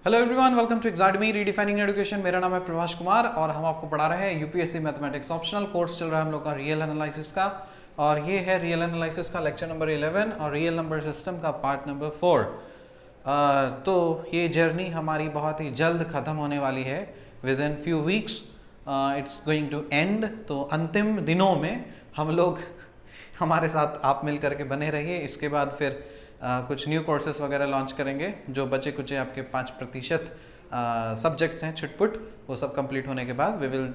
Hello everyone, welcome to Exademy redefining education. मेरा नाम है प्रभाष कुमार और हम आपको पढ़ा रहे हैं यूपीएससी मैथमेटिक्स ऑप्शनल कोर्स। चल रहा है हम लोग का रियल एनालिसिस का, और ये है रियल एनालिसिस का लेक्चर नंबर 11 और रियल नंबर सिस्टम का पार्ट नंबर 4। तो ये जर्नी हमारी बहुत ही जल्द ख़त्म होने वाली है। Within few weeks it's going to end. तो अंतिम दिनों में हम लोग हमारे साथ आप मिल करके बने रहिए। इसके बाद फिर कुछ न्यू कोर्सेज वगैरह लॉन्च करेंगे। जो बचे कुछ आपके 5% सब्जेक्ट्स हैं छुटपुट, वो सब कंप्लीट होने के बाद we will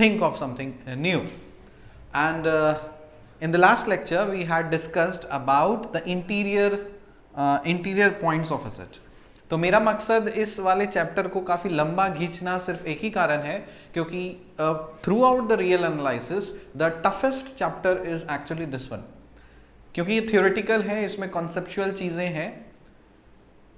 think of something new. And in the last lecture we had discussed about the interior points of a set. तो मेरा मकसद इस वाले चैप्टर को काफ़ी लंबा खींचना सिर्फ एक ही कारण है, क्योंकि through out the real analysis the toughest chapter is actually this one. क्योंकि ये थियोरेटिकल है, इसमें कॉन्सेप्चुअल चीज़ें हैं,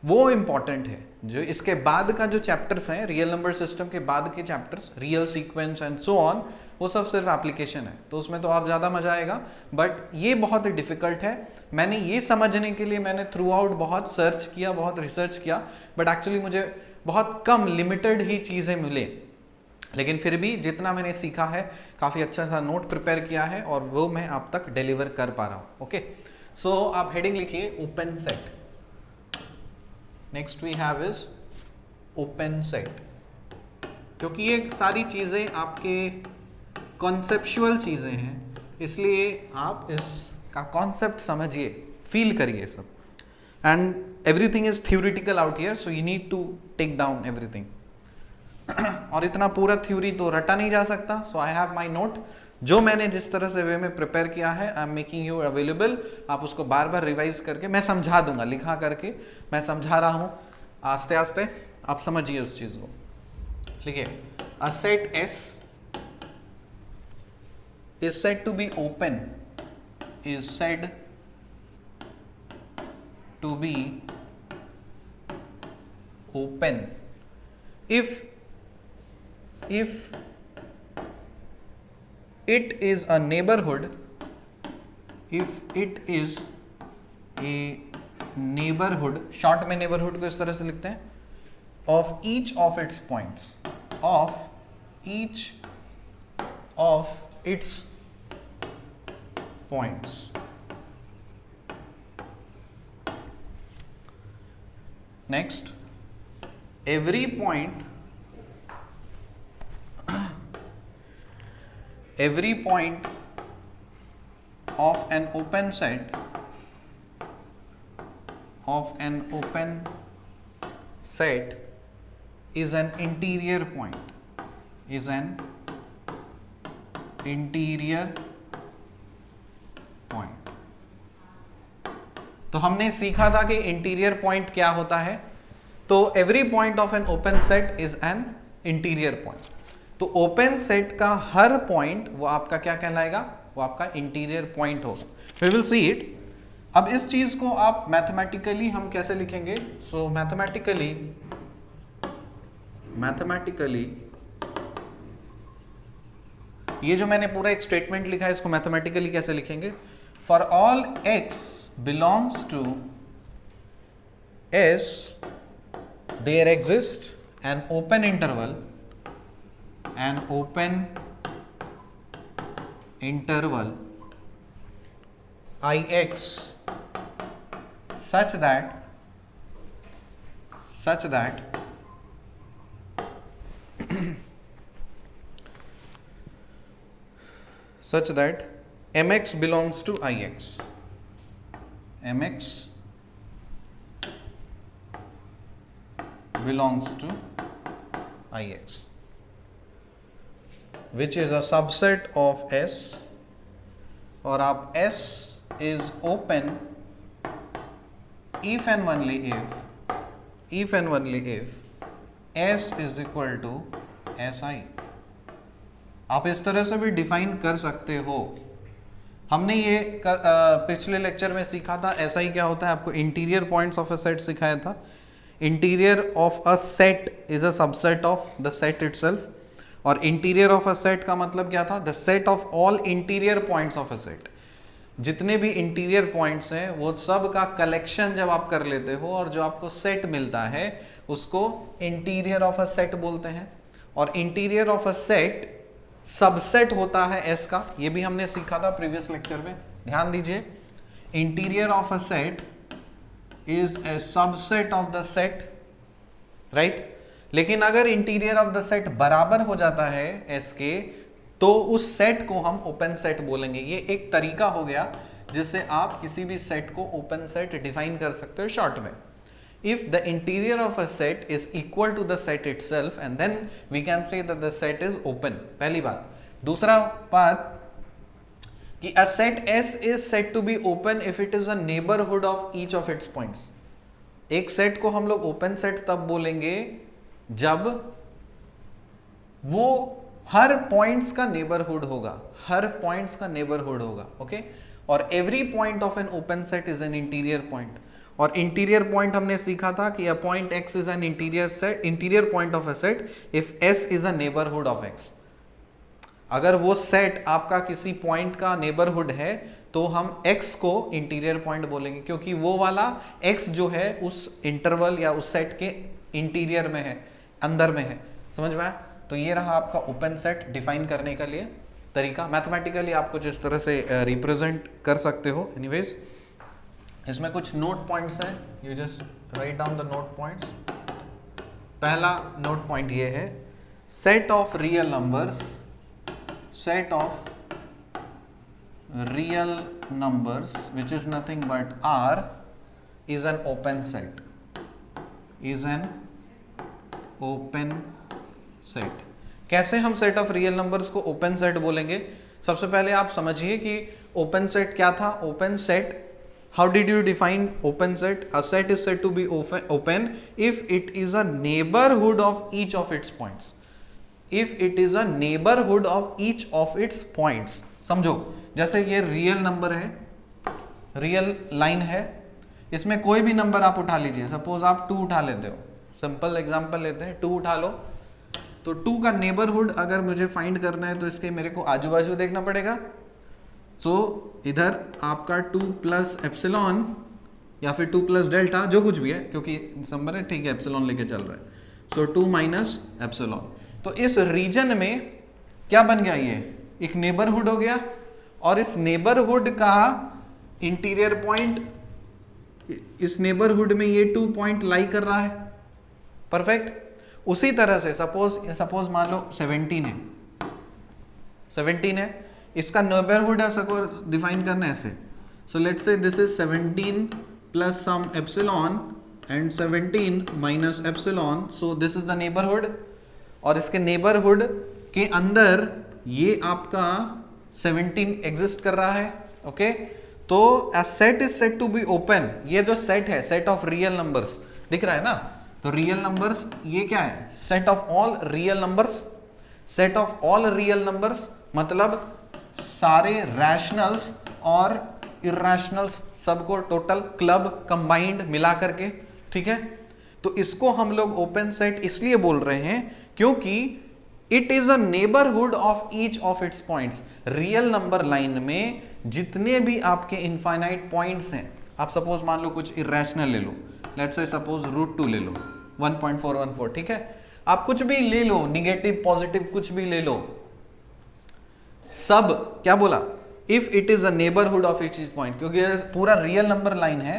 वो इम्पॉर्टेंट है। जो इसके बाद का जो चैप्टर्स हैं, रियल नंबर सिस्टम के बाद के chapters, real sequence and so on, वो सब सिर्फ एप्लीकेशन है, तो उसमें तो और ज़्यादा मजा आएगा। बट ये बहुत ही डिफिकल्ट है। मैंने ये समझने के लिए मैंने थ्रू आउट बहुत सर्च किया, बहुत रिसर्च किया, बट एक्चुअली मुझे बहुत कम लिमिटेड ही चीज़ें मिले। लेकिन फिर भी जितना मैंने सीखा है, काफ़ी अच्छा सा नोट प्रिपेयर किया है और वो मैं आप तक डिलीवर कर पा रहा हूँ। ओके, सो आप हेडिंग लिखिए open set. Next we have is open set, क्योंकि ये सारी चीज़ें आपके कॉन्सेप्चुअल चीज़ें हैं, इसलिए आप इसका कॉन्सेप्ट समझिए, फील करिए सब। And everything is theoretical out here, so you need to take down everything. और इतना पूरा थ्योरी तो रटा नहीं जा सकता। सो आई हैव माई नोट, जो मैंने जिस तरह से वे में प्रिपेयर किया है, I am making you available. आप उसको बार बार रिवाइज करके मैं समझा दूंगा, लिखा करके मैं समझा रहा हूँ आस्ते आस्ते, आप समझिए उस चीज को। लिखिए, a set S is said to be open, is said to be open if it is a neighborhood, if it is a neighborhood, short में neighborhood को इस तरह से लिखते हैं, of each of its points, of each of its points. Next, every point of an open set is an interior point, is an interior point। तो हमने सीखा था कि इंटीरियर पॉइंट क्या होता है। तो every point of an open set is an interior point. तो ओपन सेट का हर पॉइंट वो आपका क्या कहलाएगा, वो आपका इंटीरियर पॉइंट होगा। We will see it. अब इस चीज को आप मैथमेटिकली हम कैसे लिखेंगे? सो मैथमेटिकली ये जो मैंने पूरा एक स्टेटमेंट लिखा है, इसको मैथमेटिकली कैसे लिखेंगे? For all x belongs to S, there exists an open interval Ix such that mx belongs to Ix, mx belongs to Ix, which is a subset of S, और आप S is open if and only if S is equal to Si। आप इस तरह से भी define कर सकते हो। हमने ये पिछले लेक्चर में सीखा था। SI क्या होता है, आपको interior points of a set सिखाया था। Interior of a set is a subset of the set itself, और इंटीरियर ऑफ अ सेट का मतलब क्या था? The set of all interior points of a set. जितने भी इंटीरियर पॉइंट्स हैं वो सब का कलेक्शन जब आप कर लेते हो और जो आपको सेट मिलता है उसको इंटीरियर ऑफ अ सेट बोलते हैं। और interior of a set subset होता है एस का, ये भी हमने सीखा था प्रीवियस लेक्चर में, ध्यान दीजिए। Interior of a set is a subset of the set, right. लेकिन अगर इंटीरियर ऑफ द सेट बराबर हो जाता है एस के, तो उस सेट को हम ओपन सेट बोलेंगे। ये एक तरीका हो गया जिससे आप किसी भी सेट को ओपन सेट डिफाइन कर सकते हो शॉर्ट में। If the interior of a set is equal to the set itself, and then we can say that the set is open, पहली बात। दूसरा बात कि a set S is said to be open if it is a neighborhood of each of its points। एक set को हम लोग open set तब बोलेंगे जब वो हर पॉइंट्स का नेबरहुड होगा, हर पॉइंट्स का नेबरहुड होगा, ओके। और every point of an open set is an interior point. और इंटीरियर पॉइंट हमने सीखा था कि a point x is an interior set, interior point of a set if s is a neighbourhood of x। अगर वो set आपका किसी point का नेबरहुड है तो हम x को इंटीरियर पॉइंट बोलेंगे, क्योंकि वो वाला x जो है उस इंटरवल या उस सेट के इंटीरियर में है, अंदर में है। समझ में आया? तो ये रहा आपका ओपन सेट डिफाइन करने का लिए तरीका। मैथमेटिकली आप कुछ इस तरह से रिप्रेजेंट कर सकते हो। एनीवेज, इसमें कुछ नोट पॉइंट्स हैं, you just write down the note points. पहला नोट पॉइंट ये है, set of real numbers, set of real numbers which is nothing but R is an open set, is an open set. कैसे हम set of real numbers को open set बोलेंगे? सबसे पहले आप समझिए कि ओपन सेट क्या था। Open set, how did you define open set? A set is said to be open if it is a neighborhood of each of its points, if it is a neighborhood of each of its points। समझो, जैसे ये real number है, real line है, इसमें कोई भी number आप उठा लीजिए। सपोज आप 2 उठा लेते हो, सिंपल एग्जांपल लेते हैं, 2 उठा लो, तो 2 का नेबरहुड अगर मुझे फाइंड करना है तो इसके मेरे को आजू बाजू देखना पड़ेगा। इधर आपका 2 प्लस एप्सिलॉन या फिर 2 प्लस डेल्टा, जो कुछ भी है, क्योंकि नंबर है, ठीक है, एप्सिलॉन लेके चल रहा है। 2 माइनस एप्सिलॉन। तो इस रीजन में क्या बन गया? ये एक नेबरहुड हो गया, और इस नेबरहुड का इंटीरियर पॉइंट, इस नेबरहुड में ये 2 पॉइंट लाई कर रहा है। परफेक्ट। उसी तरह से सपोज मान लो 17 है, 17 है, इसका नेबरहुड है, सबको डिफाइन करना है ऐसे। So let's say this is 17 plus some epsilon and 17 minus epsilon, so this is the neighbourhood. और इसके नेबरहुड के अंदर ये आपका 17 एग्जिस्ट कर रहा है, ओके। तो a set is said to be open. ये जो सेट है, सेट ऑफ रियल नंबर्स, दिख रहा है ना? तो रियल नंबर्स ये क्या है? Set of all real numbers. Set of all real numbers मतलब सारे रैशनल्स और इरैशनल्स सबको टोटल क्लब कंबाइंड मिला करके, ठीक है। तो इसको हम लोग ओपन सेट इसलिए बोल रहे हैं क्योंकि it is a neighbourhood of each of its points. Real number line में जितने भी आपके इनफाइनाइट पॉइंट्स हैं, आप सपोज मान लो कुछ इरैशनल ले लो, लेट्स से सपोज √2 ले लो, 1.414, ठीक है। आप कुछ भी ले लो, निगेटिव पॉजिटिव कुछ भी ले लो, सब क्या बोला? If it is a neighbourhood of each point, क्योंकि पूरा रियल नंबर लाइन है,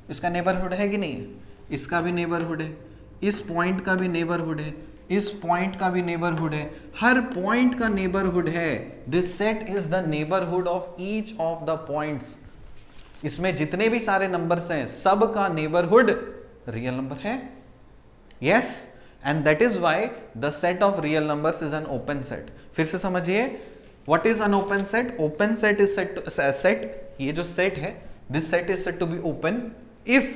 इसका नेबरहुड है कि नहीं है? इसका भी नेबरहुड है, इस पॉइंट का भी नेबरहुड है, इस पॉइंट का भी नेबरहुड है, हर पॉइंट का नेबरहुड है। This set is the neighbourhood of each of the points. इसमें जितने भी सारे नंबर्स हैं, सब का नेबरहुड रियल नंबर है। Yes, and that is why the set of real numbers is an open set. फिर से समझिए, What is an open set? Open set is set, ये जो set है, this set is said to be open if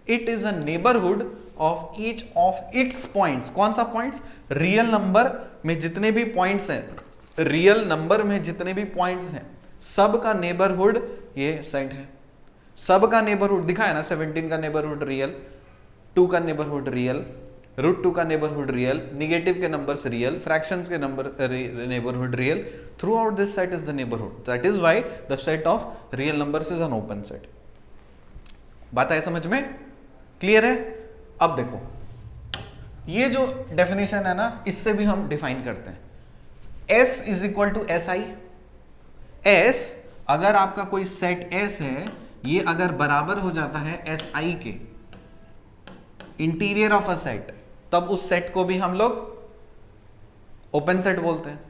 it is a neighborhood of each of its points। कौन सा points? Real number में जितने भी points हैं, real number में जितने भी points हैं, सब का नेबरहुड ये सेट है। सब का नेबरहुड दिखा है ना, 17 का नेबरहुड रियल, 2 का नेबरहुड रियल, √2 का नेबरहुड रियल, निगेटिव के नंबर्स रियल, फ्रैक्शंस के number neighbourhood real, through out this set is the neighbourhood, that is why the set of real numbers is an open set. बात आए समझ में? Clear है? अब देखो ये जो डेफिनेशन है ना, इससे भी हम डिफाइन करते हैं S is equal to S I. S अगर आपका कोई सेट S है, ये अगर बराबर हो जाता है एस आई के, इंटीरियर ऑफ अ सेट, तब उस सेट को भी हम लोग ओपन सेट बोलते हैं।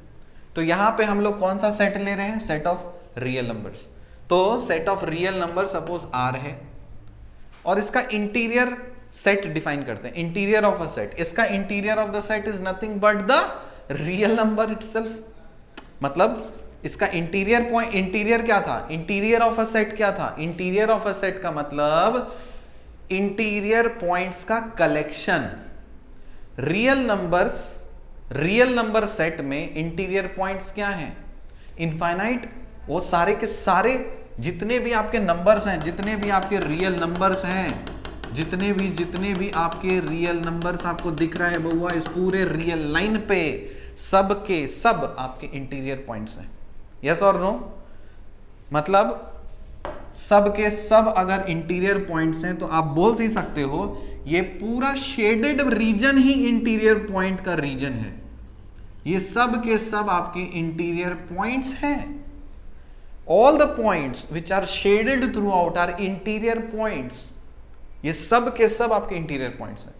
तो यहां पे हम लोग कौन सा सेट ले रहे हैं? Set of real numbers. तो set of real number suppose R है और इसका इंटीरियर सेट डिफाइन करते हैं, इंटीरियर ऑफ अ सेट। इसका interior of the set is nothing but the real number itself. मतलब इसका इंटीरियर पॉइंट, इंटीरियर क्या था? इंटीरियर ऑफ अ सेट क्या था? इंटीरियर ऑफ अ सेट का मतलब इंटीरियर पॉइंट्स का कलेक्शन। रियल नंबर सेट में इंटीरियर पॉइंट्स क्या हैं? इनफाइनाइट। वो सारे के सारे जितने भी आपके नंबर्स हैं, जितने भी आपके रियल नंबर्स हैं, जितने भी आपके रियल नंबर्स आपको दिख रहा है बउआ इस पूरे रियल लाइन पे, सब के सब आपके इंटीरियर पॉइंट्स हैं। यस और नो? मतलब सब के सब अगर इंटीरियर पॉइंट्स हैं तो आप बोल ही सकते हो ये पूरा शेडेड रीजन ही इंटीरियर पॉइंट का रीजन है। ये सब के सब आपके इंटीरियर पॉइंट्स हैं। All the points which are shaded throughout are interior points. ये सब के सब आपके इंटीरियर पॉइंट्स हैं।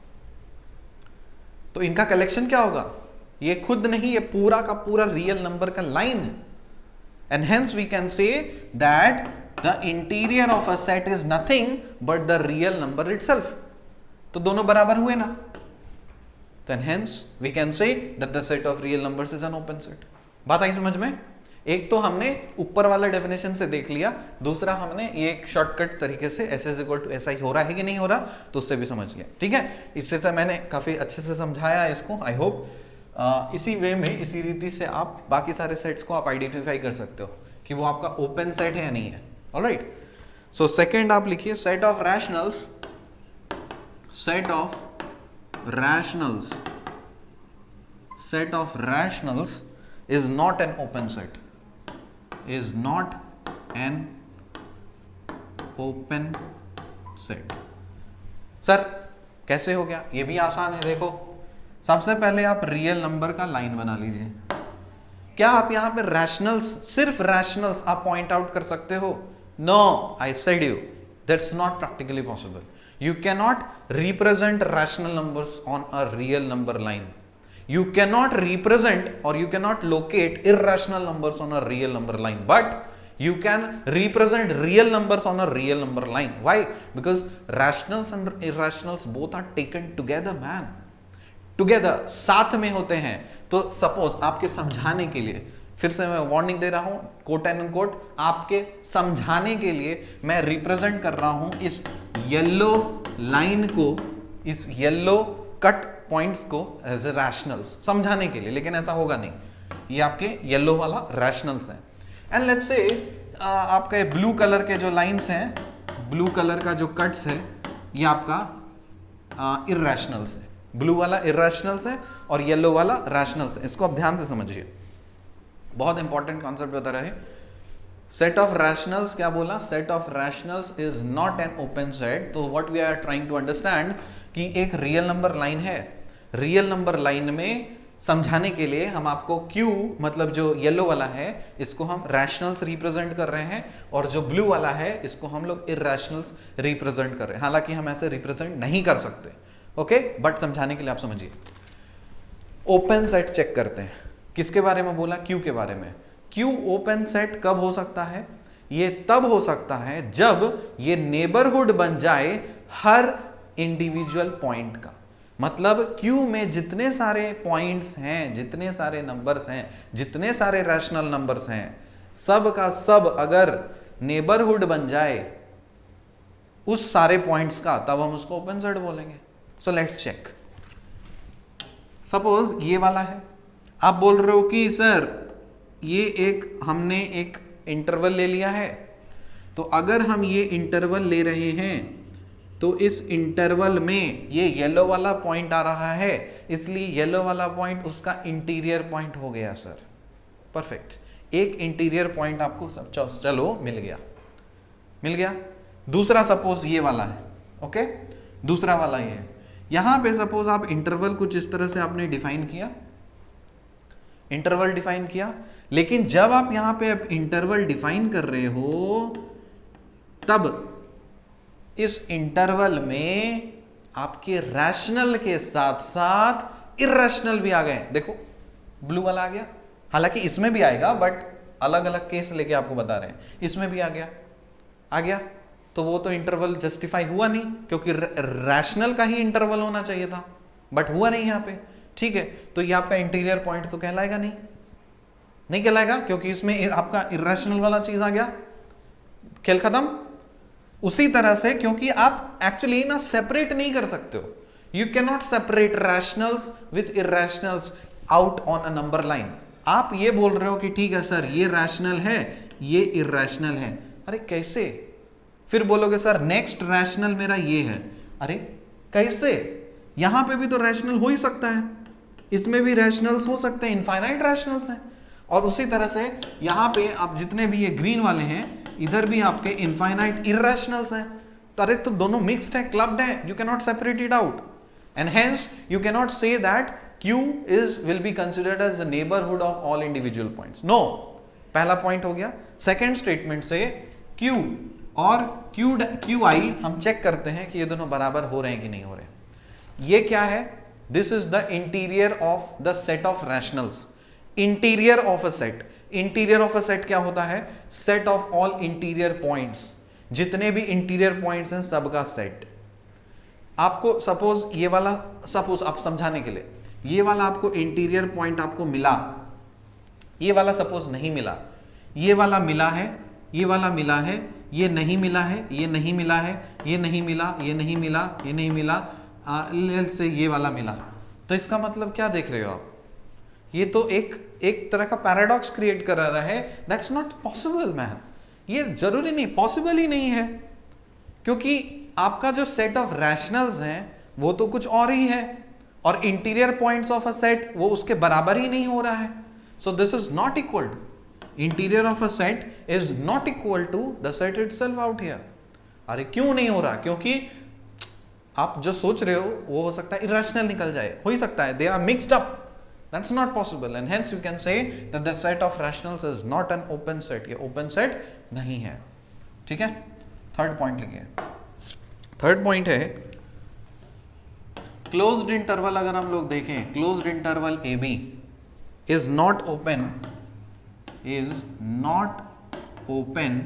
तो इनका कलेक्शन क्या होगा? ये खुद नहीं, ये पूरा का पूरा रियल नंबर का लाइन है। And hence we can say that the interior of a set is nothing but the real number itself. तो दोनों बराबर हुए ना? then hence we can say that the set of real numbers is an open set। बात आई समझ में? एक तो हमने ऊपर वाला डेफिनेशन से देख लिया, दूसरा हमने ये एक शॉर्टकट तरीके से S is equal to S I हो रहा है कि नहीं हो रहा, तो उससे भी समझ लिया। ठीक है, इससे से मैंने काफी अच्छे से समझाया इसको। आई होप इसी वे में, इसी रीति से आप बाकी सारे सेट्स को आप आइडेंटिफाई कर सकते हो कि वो आपका ओपन सेट है या नहीं है। ऑलराइट, सो सेकेंड आप लिखिए set of rationals. Set of rationals is not an open set, is not an open set। Sir कैसे हो गया? ये भी आसान है। देखो सबसे पहले आप रियल नंबर का लाइन बना लीजिए। क्या आप यहां पे रैशनल्स, सिर्फ रैशनल्स आप पॉइंट आउट कर सकते हो? No, I said you that's not practically possible. You cannot represent rational numbers on a real number line. You cannot represent or you cannot locate irrational numbers on a real number line. But you can represent real numbers on a real number line. Why? Because rationals and irrationals both are taken together, man. Together, साथ में होते हैं। तो suppose आपके समझाने के लिए, फिर से मैं वार्निंग दे रहा हूं, कोट एंड अनकोट, आपके समझाने के लिए मैं रिप्रेजेंट कर रहा हूं इस येलो लाइन को, इस येलो कट पॉइंट्स को एज ए रैशनल्स, समझाने के लिए। लेकिन ऐसा होगा नहीं, ये आपके येलो वाला रैशनल्स हैं। एंड लेट्स से आपके ब्लू कलर के जो लाइंस हैं, ब्लू कलर का जो कट्स है, ये आपका इरैशनल्स है। ब्लू वाला इरैशनल्स है और येलो वाला रैशनल्स है। इसको आप ध्यान से समझिए, बहुत इंपॉर्टेंट कॉन्सेप्ट बता रहे हैं। सेट ऑफ रैशनल्स क्या बोला? Set of rationals is not an open set. तो what we are trying to understand कि एक रियल नंबर लाइन है। रियल नंबर लाइन में समझाने के लिए हम आपको Q, मतलब जो येलो वाला है, इसको हम रैशनल्स रिप्रेजेंट कर रहे हैं, और जो ब्लू वाला है इसको हम लोग इरैशनल्स रिप्रेजेंट कर रहे हैं। हालांकि हम ऐसे रिप्रेजेंट नहीं कर सकते, ओके, बट समझाने के लिए आप समझिए। ओपन सेट चेक करते हैं। किसके बारे में बोला? Q के बारे में। Q ओपन सेट कब हो सकता है? ये तब हो सकता है जब ये नेबरहुड बन जाए हर इंडिविजुअल पॉइंट का। मतलब Q में जितने सारे पॉइंट्स हैं, जितने सारे नंबर्स हैं, जितने सारे रैशनल नंबर्स हैं, सब का सब अगर नेबरहुड बन जाए उस सारे पॉइंट्स का, तब हम उसको ओपन सेट बोलेंगे। So let's check. सपोज ये वाला है, आप बोल रहे हो कि सर ये एक, हमने एक इंटरवल ले लिया है, तो अगर हम ये इंटरवल ले रहे हैं तो इस इंटरवल में ये येलो वाला पॉइंट आ रहा है, इसलिए येलो वाला पॉइंट उसका इंटीरियर पॉइंट हो गया सर। परफेक्ट, एक इंटीरियर पॉइंट आपको सब चलो मिल गया। दूसरा सपोज ये वाला है, ओके, दूसरा वाला ये है। यहां पे सपोज आप इंटरवल कुछ इस तरह से आपने डिफाइन किया, इंटरवल डिफाइन किया, लेकिन जब आप यहां पे इंटरवल डिफाइन कर रहे हो तब इस इंटरवल में आपके रैशनल के साथ साथ इर्रेशनल भी आ गए। देखो ब्लू वाला आ गया, हालांकि इसमें भी आएगा बट अलग अलग केस लेके आपको बता रहे हैं। इसमें भी आ गया तो वो तो इंटरवल जस्टिफाई हुआ नहीं, क्योंकि रैशनल का ही इंटरवल होना चाहिए था, बट हुआ नहीं यहां पे। ठीक है, तो ये आपका इंटीरियर पॉइंट तो कहलाएगा नहीं कहलाएगा, क्योंकि इसमें आपका इर्रेशनल वाला चीज आ गया, खेल खत्म। उसी तरह से क्योंकि आप एक्चुअली ना सेपरेट नहीं कर सकते हो, you can not separate rationals with irrationals out on a number line. आप ये बोल रहे हो कि ठीक है सर ये रैशनल है ये इर्रेशनल है, अरे कैसे? फिर बोलोगे सर नेक्स्ट रैशनल मेरा ये है, अरे कैसे? यहां पे भी तो रैशनल हो ही सकता है, इसमें भी रैशनल्स हो सकते हैं, इनफाइनाइट रैशनल्स हैं। और उसी तरह से यहां पे आप जितने भी ये ग्रीन वाले हैं इधर भी आपके इनफाइनाइट इर्रेशनल्स हैं। अरे तो दोनों मिक्स्ड है, क्लब्ड है, you can not separate it out and hence you can not say that Q will be considered as the neighborhood of all individual points. No, पहला पॉइंट हो गया। सेकेंड स्टेटमेंट से Q और QI हम check करते हैं कि ये दोनों बराबर हो रहे हैं कि नहीं हो रहे। ये क्या है? This is the interior of the set of rationals. Interior of a set, interior of a set क्या होता है? Set of all interior points, जितने भी इंटीरियर पॉइंट्स हैं सबका सेट। आपको सपोज ये वाला, सपोज आप समझाने के लिए, ये वाला आपको इंटीरियर पॉइंट आपको मिला, ये वाला सपोज नहीं मिला, ये वाला मिला है, ये वाला मिला है, ये नहीं मिला है, ये नहीं मिला है, ये नहीं मिला, ये नहीं मिला, ये नहीं मिला, से ये वाला मिला। तो इसका मतलब क्या देख रहे हो आप? ये तो एक तरह का पैराडॉक्स क्रिएट कर रहा है। दैट्स नॉट पॉसिबल मैन, ये जरूरी नहीं, पॉसिबल ही नहीं है, क्योंकि आपका जो सेट ऑफ रैशनल्स हैं वो तो कुछ और ही है और interior points of a set वो उसके बराबर ही नहीं हो रहा है। So this is not equal to, interior of a set is not equal to the set itself out here. अरे क्यों नहीं हो रहा? क्योंकि आप जो सोच रहे हो वो हो सकता है इरेशनल निकल जाए, हो ही सकता है, they are mixed up, that's not possible and hence you can say that the set of rationals is not an open set. ये ओपन सेट नहीं है। ठीक है, थर्ड पॉइंट लिखिए। थर्ड पॉइंट है क्लोज्ड इंटरवल। अगर हम लोग देखें closed interval A B is not open, is not open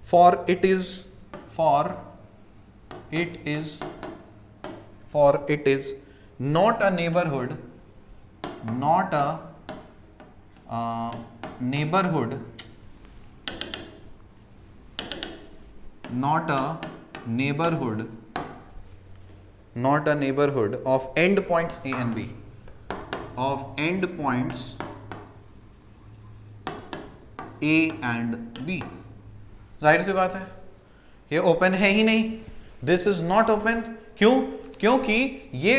for it is not a neighbourhood, not a neighbourhood, not a neighborhood of end points A and B, of end points A and B। जाहिर सी बात है ये open है ही नहीं, this is not open. क्यों? क्योंकि ये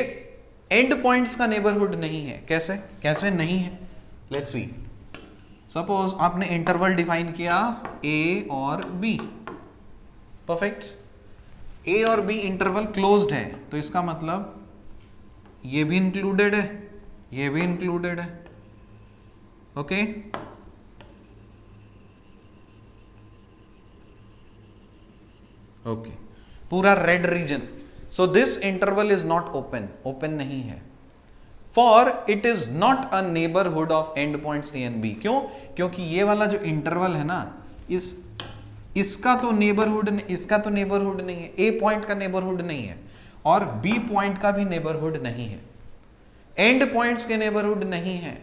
and points का नेबरहुड नहीं है। कैसे नहीं है? Let's see. सपोज आपने इंटरवल डिफाइन किया A और B, परफेक्ट, ए और बी इंटरवल क्लोज्ड है, तो इसका मतलब ये भी इंक्लूडेड है, ये भी इंक्लूडेड है। ओके, ओके, पूरा red region. So this interval is not open, open नहीं है। For it is not a neighbourhood of end points A and B. क्यों? क्योंकि ये वाला जो इंटरवल है ना, इसका तो नेबरहुड नहीं है, ए पॉइंट का नेबरहुड नहीं है और बी पॉइंट का भी नेबरहुड नहीं है, एंड पॉइंट्स के नेबरहुड नहीं है।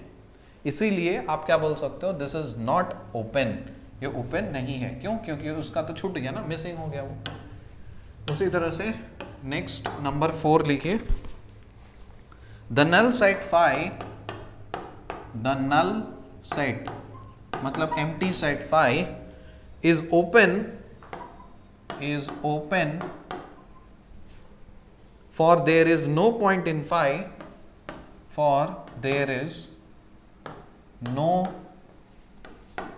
इसीलिए आप क्या बोल सकते हो? दिस इज नॉट ओपन, ये ओपन नहीं है। क्यों? क्योंकि उसका तो छूट गया ना, मिसिंग हो गया वो। उसी तरह से नेक्स्ट नंबर 4 लिखिए। The null set phi, the null set मतलब empty set phi is open is open for there is no point in phi, for there is no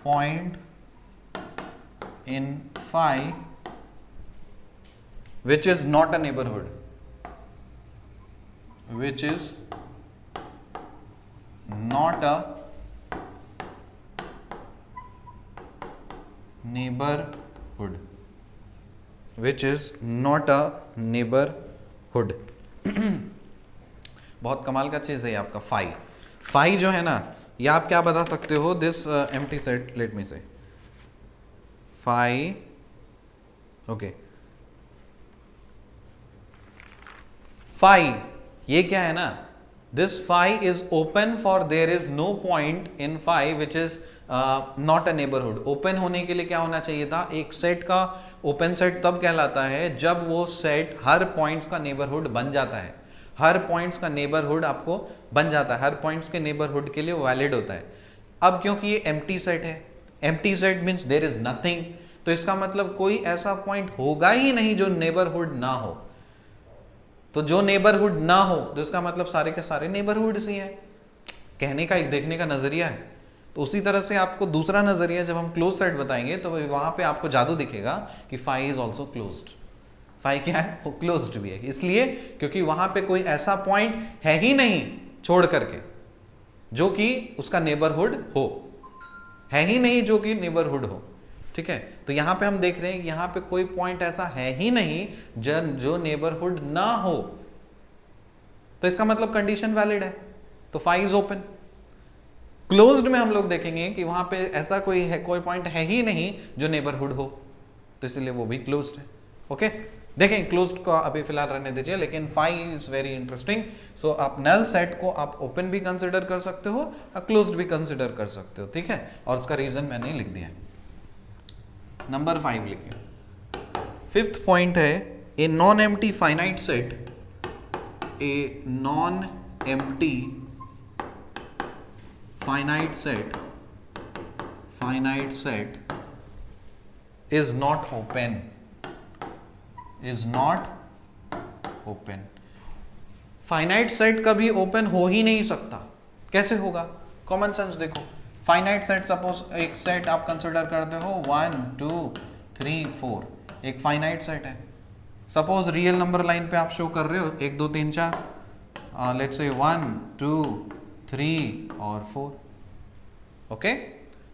point in phi which is not a neighborhood, which is not a neighborhood, which is not a neighborhood. बहुत कमाल का चीज है आपका phi. Phi जो है ना, ये आप क्या बता सकते हो, this empty set, let me say phi, okay, phi ये क्या है ना, this phi is open for there is no point in phi which is not a neighbourhood. Open होने के लिए क्या होना चाहिए था, एक सेट का ओपन सेट तब कहलाता है जब वो सेट हर पॉइंट्स का नेबरहुड बन जाता है. हर पॉइंट्स का नेबरहुड आपको बन जाता है, हर पॉइंट्स के नेबरहुड के लिए वैलिड होता है. अब क्योंकि ये एम्प्टी सेट है, empty set means there is nothing, तो इसका मतलब कोई ऐसा पॉइंट होगा ही नहीं जो नेबरहुड ना हो. तो जो नेबरहुड ना हो तो इसका मतलब सारे के सारे नेबरहुड्स ही हैं. कहने का एक देखने का नजरिया है. तो उसी तरह से आपको दूसरा नजरिया जब हम क्लोज सेट बताएंगे तो वहां पे आपको जादू दिखेगा कि phi is also closed. Phi क्या है, वो क्लोज्ड भी है, इसलिए क्योंकि वहां पे कोई ऐसा पॉइंट है ही नहीं छोड़ करके जो कि उसका नेबरहुड हो, है ही नहीं जो कि नेबरहुड हो. ठीक है, तो यहां पे हम देख रहे हैं कि यहां पे कोई पॉइंट ऐसा है ही नहीं जो नेबरहुड ना हो, तो इसका मतलब कंडीशन वैलिड है, तो फाई इज ओपन. क्लोज्ड में हम लोग देखेंगे कि वहां पे ऐसा कोई पॉइंट है ही नहीं जो नेबरहुड हो, तो इसलिए वो भी क्लोज्ड है. ओके, देखें क्लोज्ड को अभी फिलहाल रहने दीजिए, लेकिन फाई इज वेरी इंटरेस्टिंग. सो आप नल सेट को आप ओपन भी कंसिडर कर सकते हो और क्लोज्ड भी कंसिडर कर सकते हो. ठीक है, और उसका रीजन मैंने लिख दिया है. नंबर 5 लिखिए. फिफ्थ पॉइंट है, a non empty finite set, a non empty finite set is not open, is not open. Finite set कभी ओपन हो ही नहीं सकता. कैसे होगा, कॉमन सेंस देखो. फाइनाइट सेट, सपोज एक सेट आप कंसिडर करते हो 1 2 3 4, एक फाइनाइट सेट है. सपोज रियल नंबर लाइन पे आप शो कर रहे हो 1 2 3 4, लेट्स से 1 2 3 और 4. ओके,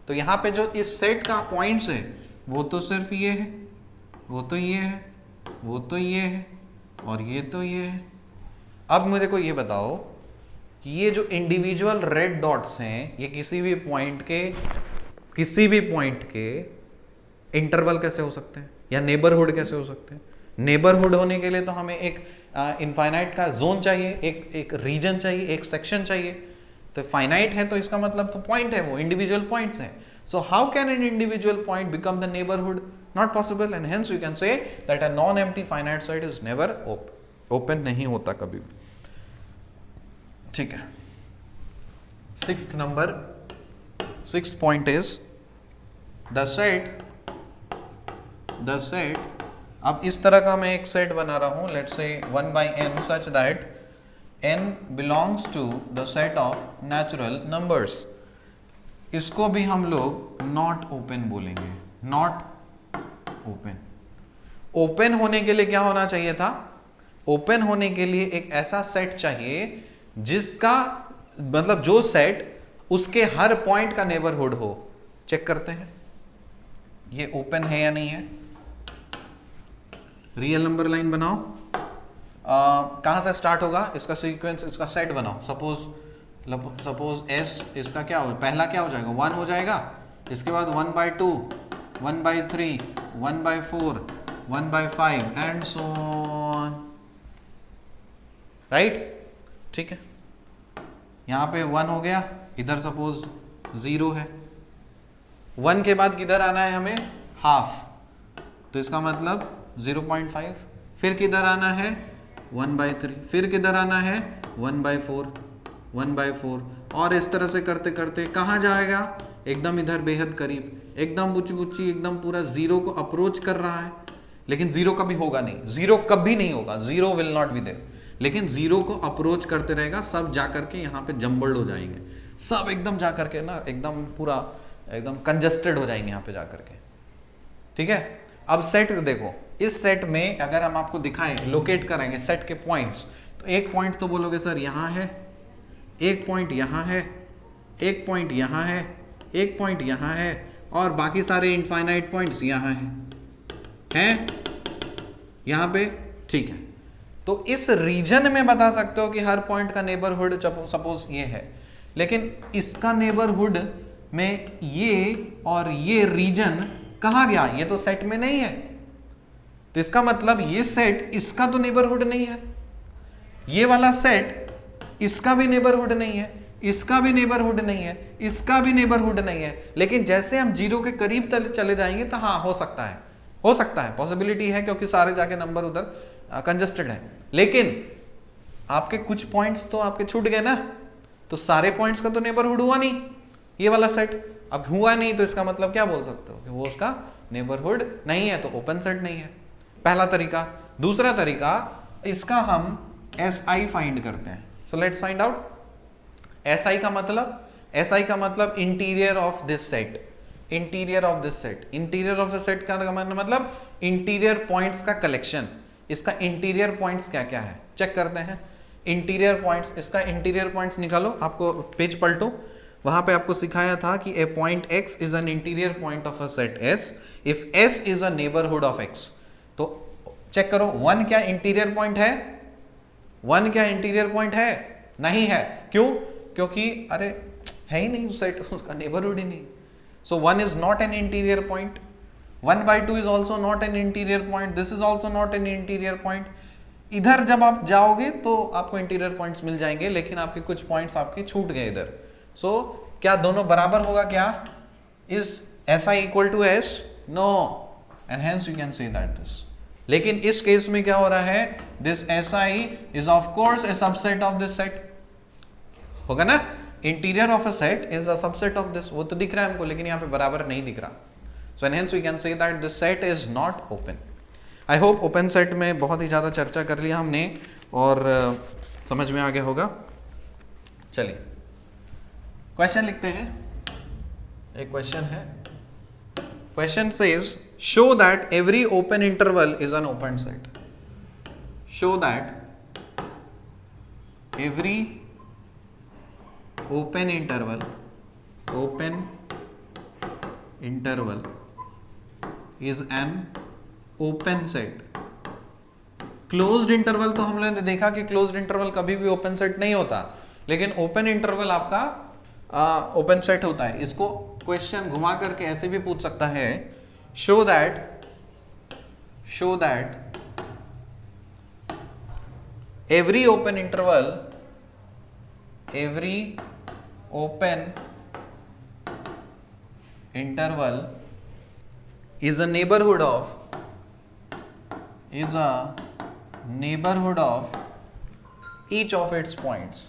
तो यहां पे जो इस सेट का पॉइंट्स है वो तो सिर्फ ये है, वो तो ये है, वो तो ये है और ये तो ये है. अब मेरे को ये बताओ कि ये जो इंडिविजुअल रेड डॉट्स हैं ये किसी भी पॉइंट के इंटरवल कैसे हो सकते हैं या नेबरहुड कैसे हो सकते हैं. नेबरहुड होने के लिए तो हमें एक इनफाइनाइट का जोन चाहिए, एक रीजन चाहिए, एक सेक्शन चाहिए. तो फाइनाइट है तो इसका मतलब तो पॉइंट है, वो इंडिविजुअल पॉइंट्स हैं. So how can an individual point become the neighbourhood? Not possible. And hence we can say that a non empty finite set is never open, नहीं होता कभी भी. ठीक है. Sixth point is the set. अब इस तरह का मैं एक सेट बना रहा हूं, let's say 1 by n such that n belongs to the set of natural numbers. इसको भी हम लोग नॉट ओपन बोलेंगे. Not open. ओपन होने के लिए क्या होना चाहिए था, ओपन होने के लिए एक ऐसा सेट चाहिए जिसका मतलब जो सेट उसके हर पॉइंट का नेबरहुड हो. चेक करते हैं ये ओपन है या नहीं है. रियल नंबर लाइन बनाओ. कहाँ से स्टार्ट होगा इसका सीक्वेंस, इसका सेट बनाओ. सपोज एस इसका क्या हो, पहला क्या हो जाएगा 1 हो जाएगा. इसके बाद 1 by 2, 1 by 3, 1 by 4, 1 by 5 and so on. Right, ठीक है. यहाँ पे 1 हो गया, इधर सपोज 0 है. 1 के बाद किधर आना है हमें, हाफ, तो इसका मतलब 0.5. फिर किधर आना है 1 by 3, फिर किधर आना है 1 by 4, 1 by 4, और इस तरह से करते करते कहाँ जाएगा, एकदम इधर बेहद करीब, एकदम बुच्ची एकदम पूरा 0 को अप्रोच कर रहा है. लेकिन जीरो कभी होगा नहीं, जीरो कभी नहीं होगा, zero will not be there. लेकिन जीरो को अप्रोच करते रहेगा, सब जा करके यहाँ पे जम्बल्ड हो जाएंगे, सब एकदम जा करके ना एकदम पूरा एकदम कंजस्टेड हो जाएंगे यहाँ पे जा करके, ठीक है। अब सेट देखो, इस सेट में अगर हम आपको दिखाएं, लोकेट कराएंगे सेट के पॉइंट्स, तो एक पॉइंट तो बोलोगे सर यहाँ है, एक पॉइंट यहाँ है, एक पॉइंट यहाँ है, एक पॉइंट यहाँ है, और बाकी सारे इनफाइनाइट पॉइंट्स यहाँ हैं यहाँ पे, ठीक है। तो इस रीजन में बता सकते हो कि हर पॉइंट का नेबरहुड सपोज ये है, लेकिन इसका नेबरहुड में ये और ये रीजन कहाँ गया, ये तो सेट में नहीं है, तो इसका मतलब ये सेट इसका तो नेबरहुड नहीं है, ये वाला सेट इसका भी नेबरहुड नहीं है, इसका भी नेबरहुड नहीं है, इसका भी नेबरहुड नहीं है। लेकिन जैसे हम जीरो के करीब चले जाएंगे तो हाँ हो सकता है, हो सकता है, पॉसिबिलिटी है, क्योंकि सारे जाके नंबर उधर कंजस्टेड है। लेकिन आपके कुछ पॉइंट्स तो आपके छूट गए ना, तो सारे पॉइंट्स का तो नेबरहुड हुआ नहीं, ये वाला सेट अब हुआ नहीं, तो इसका मतलब क्या बोल सकते हो कि वो उसका नेबरहुड नहीं है, तो ओपन सेट नहीं है, पहला तरीका। दूसरा तरीका, इसका हम SI फाइंड करते हैं। So let's find out SI का मतलब, SI का मतलब interior of this set, interior of this set, interior of A set का मतलब इंटीरियर पॉइंट्स का कलेक्शन। इसका इंटीरियर पॉइंट्स क्या क्या है चेक करते हैं। इंटीरियर पॉइंट्स, इसका इंटीरियर पॉइंट्स निकालो, आपको पेज पलटो, वहां पे आपको सिखाया था कि a point x is an interior point of a set S if S is a neighbourhood of x। तो चेक करो, 1 क्या इंटीरियर पॉइंट है, 1 क्या इंटीरियर पॉइंट है, नहीं है, क्यों, क्योंकि अरे है ही नहीं सेट, उसका नेबरहुड ही नहीं। सो 1 is not N interior point, 1/2 is also not an interior point, this is also not an interior point. इधर जब आप जाओगे तो आपको इंटीरियर पॉइंट्स मिल जाएंगे, लेकिन आपके कुछ पॉइंट्स आपके छूट गए इधर। सो क्या दोनों बराबर होगा क्या, is SI equal to S, no, and hence you can say that this. लेकिन इस केस में क्या हो रहा है, this SI is of course a subset of this set, होगा ना, interior of a set is a subset of this, वो तो दिख रहा है हमको, लेकिन यहाँ पे बराबर नहीं दिख रहा। So and hence we can say that this set is not open. I hope open set में बहुत ही ज्यादा चर्चा कर लिया हमने और समझ में आ गया होगा। चलिए क्वेश्चन लिखते हैं, एक क्वेश्चन है, question says show that every open interval is an open set, show that every open interval is an open set। Closed interval तो हम लोगों ने देखा कि क्लोज्ड इंटरवल कभी भी ओपन सेट नहीं होता, लेकिन ओपन इंटरवल आपका ओपन सेट होता है। इसको क्वेश्चन घुमा करके ऐसे भी पूछ सकता है, show that every open interval is a neighborhood of each of its points,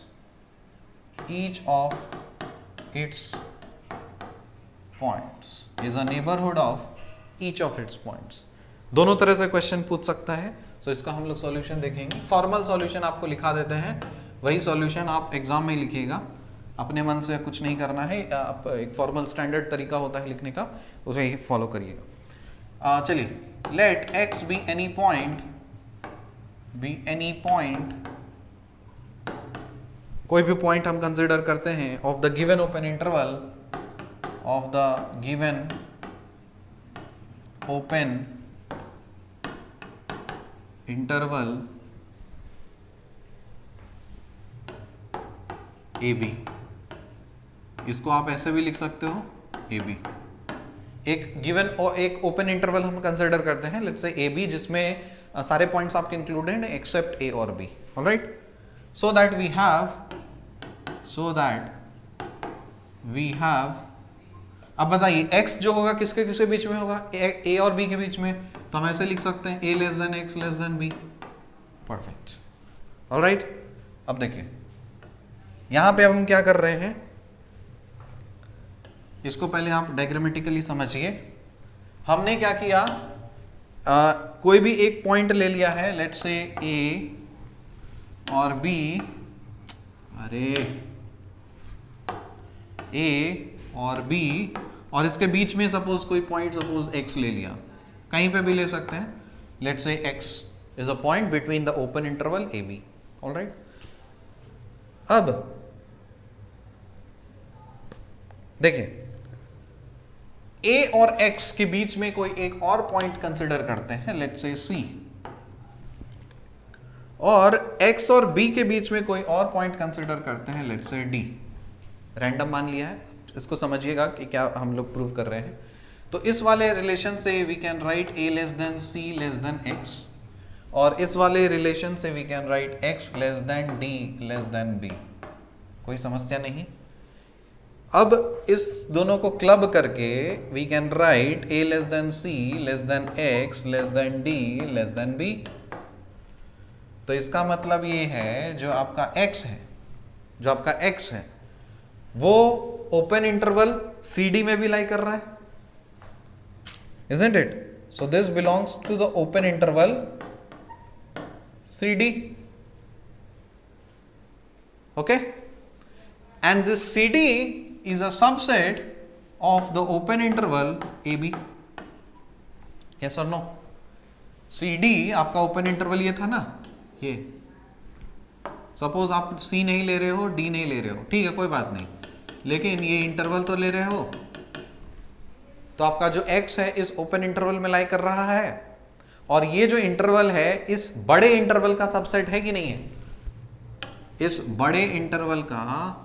is a neighborhood of each of its points। दोनों तरह से क्वेश्चन पूछ सकता है। सो इसका हम लोग सॉल्यूशन देखेंगे। फॉर्मल सॉल्यूशन आपको लिखा देते हैं, वही सॉल्यूशन आप एग्जाम में लिखिएगा, अपने मन से कुछ नहीं करना है, आप एक फॉर्मल स्टैंडर्ड तरीका होता है लिखने का, उसे ही फॉलो करिएगा। चलिए, let x be any point, कोई भी पॉइंट हम कंसिडर करते हैं of the given open interval, of the given open interval AB। इसको आप ऐसे भी लिख सकते हो AB। एक गिवन एक ओपन इंटरवल हम कंसिडर करते हैं, लेट्स से AB, जिसमें सारे पॉइंट्स आपके इंक्लूडेड हैं एक्सेप्ट A और B, alright. So that we have अब बताइए x जो होगा किसके किसके बीच में होगा, a और b के बीच में, तो हम ऐसे लिख सकते हैं a less than x less than b, perfect, alright. अब देखिए यहां पे अब हम क्या कर रहे हैं, इसको पहले आप डायग्रामेटिकली समझिए। हमने क्या किया, कोई भी एक पॉइंट ले लिया है, लेट्स से ए और बी, अरे ए और बी, और इसके बीच में सपोज कोई पॉइंट, सपोज एक्स ले लिया, कहीं पे भी ले सकते हैं, let's say x is a point between the open interval A B, alright. अब देखिए ए और एक्स के बीच में कोई एक और पॉइंट कंसिडर करते हैं, लेट्स से सी, और एक्स और बी के बीच में कोई और पॉइंट कंसिडर करते हैं, लेट्स से डी। रैंडम मान लिया है, इसको समझिएगा कि क्या हम लोग प्रूव कर रहे हैं। तो इस वाले रिलेशन से we can write a less than c less than x, और इस वाले रिलेशन से we can write x less than d less than b. कोई समस्या नहीं। अब इस दोनों को क्लब करके we can write a less than c less than x less than d less than b. तो इसका मतलब ये है जो आपका x है, जो आपका x है वो ओपन इंटरवल CD में भी लाई कर रहा है, isn't it? So this belongs to the open interval CD. Okay? And this CD is a subset of the open interval AB. Yes or no? CD आपका ओपन इंटरवल ये था ना, ये सपोज आप C नहीं ले रहे हो, D नहीं ले रहे हो, ठीक है कोई बात नहीं, लेकिन ये इंटरवल तो ले रहे हो, तो आपका जो x है इस ओपन इंटरवल में लाई कर रहा है, और ये जो इंटरवल है इस बड़े इंटरवल का सबसेट है कि नहीं है? इस बड़े इंटरवल का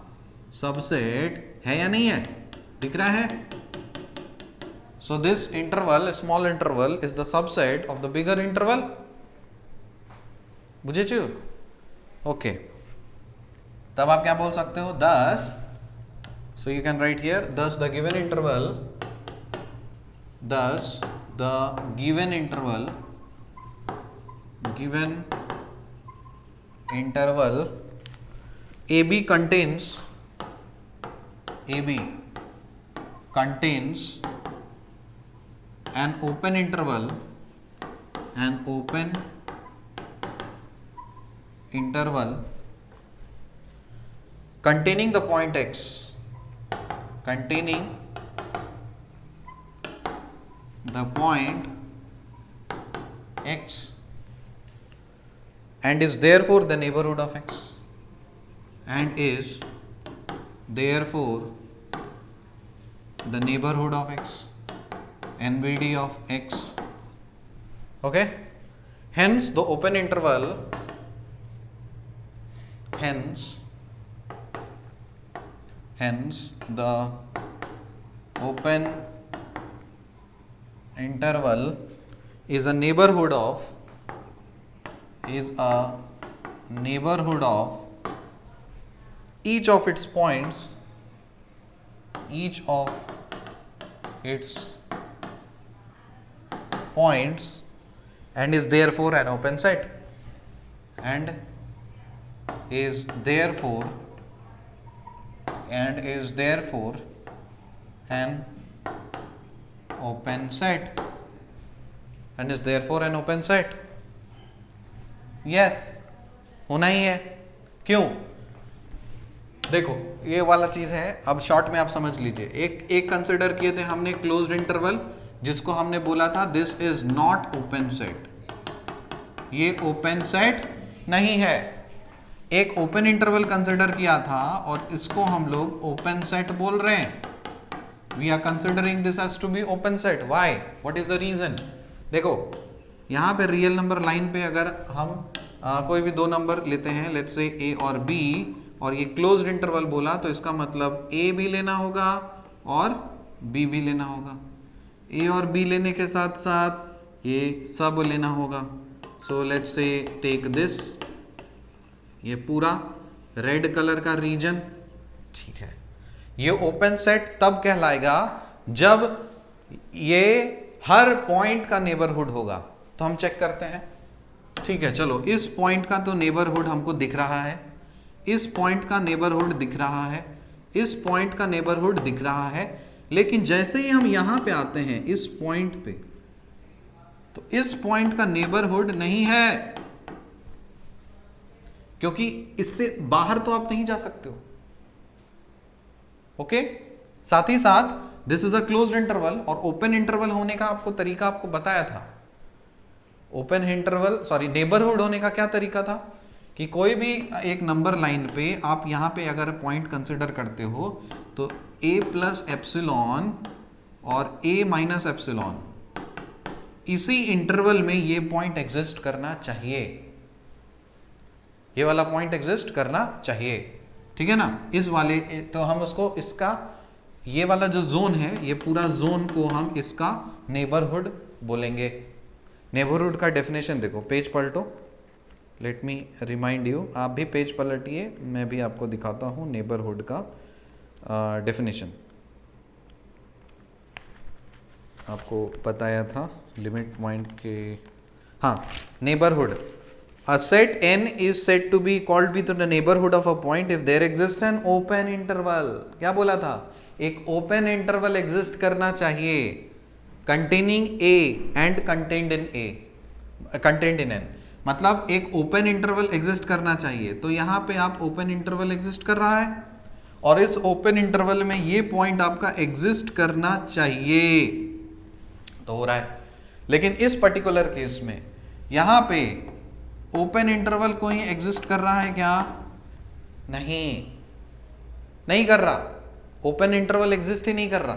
सबसेट है या नहीं है? दिख रहा है? So this interval, small interval, is the subset of the bigger interval. बुझे चु? ओके, तब आप क्या बोल सकते हो? 10, so you can write here, thus the given interval, thus the given interval AB contains an open interval containing the point x, and is therefore the neighborhood of x, NBD of x. Okay, hence the open interval is a neighborhood of each of its points and is therefore an open set, is therefore an open set. Yes, होना ही है। क्यों? देखो ये वाला चीज है, अब short में आप समझ लीजिए। एक कंसिडर किए थे हमने क्लोज्ड इंटरवल, जिसको हमने बोला था this is not open set, ये ओपन सेट नहीं है। एक ओपन इंटरवल कंसिडर किया था और इसको हम लोग ओपन सेट बोल रहे हैं। We are considering this as to be open set. Why? What is the reason? देखो यहाँ पे रियल नंबर लाइन पे अगर हम कोई भी दो नंबर लेते हैं, लेट्स से ए और बी, और ये क्लोज्ड इंटरवल बोला, तो इसका मतलब ए भी लेना होगा और बी भी लेना होगा। ए और बी लेने के साथ साथ ये सब लेना होगा। So let's say take this, ये पूरा रेड कलर का रीजन, ठीक है। ये ओपन सेट तब कहलाएगा जब ये हर पॉइंट का नेबरहुड होगा। तो हम चेक करते हैं, ठीक है। चलो, इस पॉइंट का तो नेबरहुड हमको दिख रहा है, इस पॉइंट का नेबरहुड दिख रहा है, इस पॉइंट का नेबरहुड दिख रहा है, लेकिन जैसे ही हम यहां पे आते हैं इस पॉइंट पे, तो इस पॉइंट का नेबरहुड नहीं है, क्योंकि इससे बाहर तो आप नहीं जा सकते हो। ओके, साथ ही साथ this is a closed interval, और ओपन इंटरवल होने का आपको तरीका आपको बताया था। ओपन इंटरवल सॉरी नेबरहुड होने का क्या तरीका था कि कोई भी एक नंबर लाइन पे आप यहां पे अगर पॉइंट कंसिडर करते हो तो a प्लस एप्सिलॉन और a माइनस एप्सिलॉन, इसी इंटरवल में ये पॉइंट एग्जिस्ट करना चाहिए, ये वाला पॉइंट एग्जिस्ट करना चाहिए, ठीक है ना। इस वाले तो हम उसको इसका ये वाला जो जोन है, ये पूरा जोन को हम इसका नेबरहुड बोलेंगे। नेबरहुड का डेफिनेशन देखो, पेज पलटो, लेट मी रिमाइंड यू, आप भी पेज पलटिए, मैं भी आपको दिखाता हूँ नेबरहुड का डेफिनेशन। आपको बताया था लिमिट पॉइंट के, हाँ, neighbourhood, a set n is said to be called with the neighborhood of a point if there exists an open interval। क्या बोला था, एक ओपन इंटरवल एग्जिस्ट करना चाहिए containing a and contained in n, मतलब एक ओपन इंटरवल एग्जिस्ट करना चाहिए। तो यहां पे आप ओपन इंटरवल एग्जिस्ट कर रहा है और इस ओपन इंटरवल में ये पॉइंट आपका एग्जिस्ट करना चाहिए, तो हो रहा है। लेकिन इस पर्टिकुलर केस में यहां पे ओपन इंटरवल कोई एग्जिस्ट कर रहा है क्या, नहीं कर रहा, ओपन इंटरवल एग्जिस्ट ही नहीं कर रहा,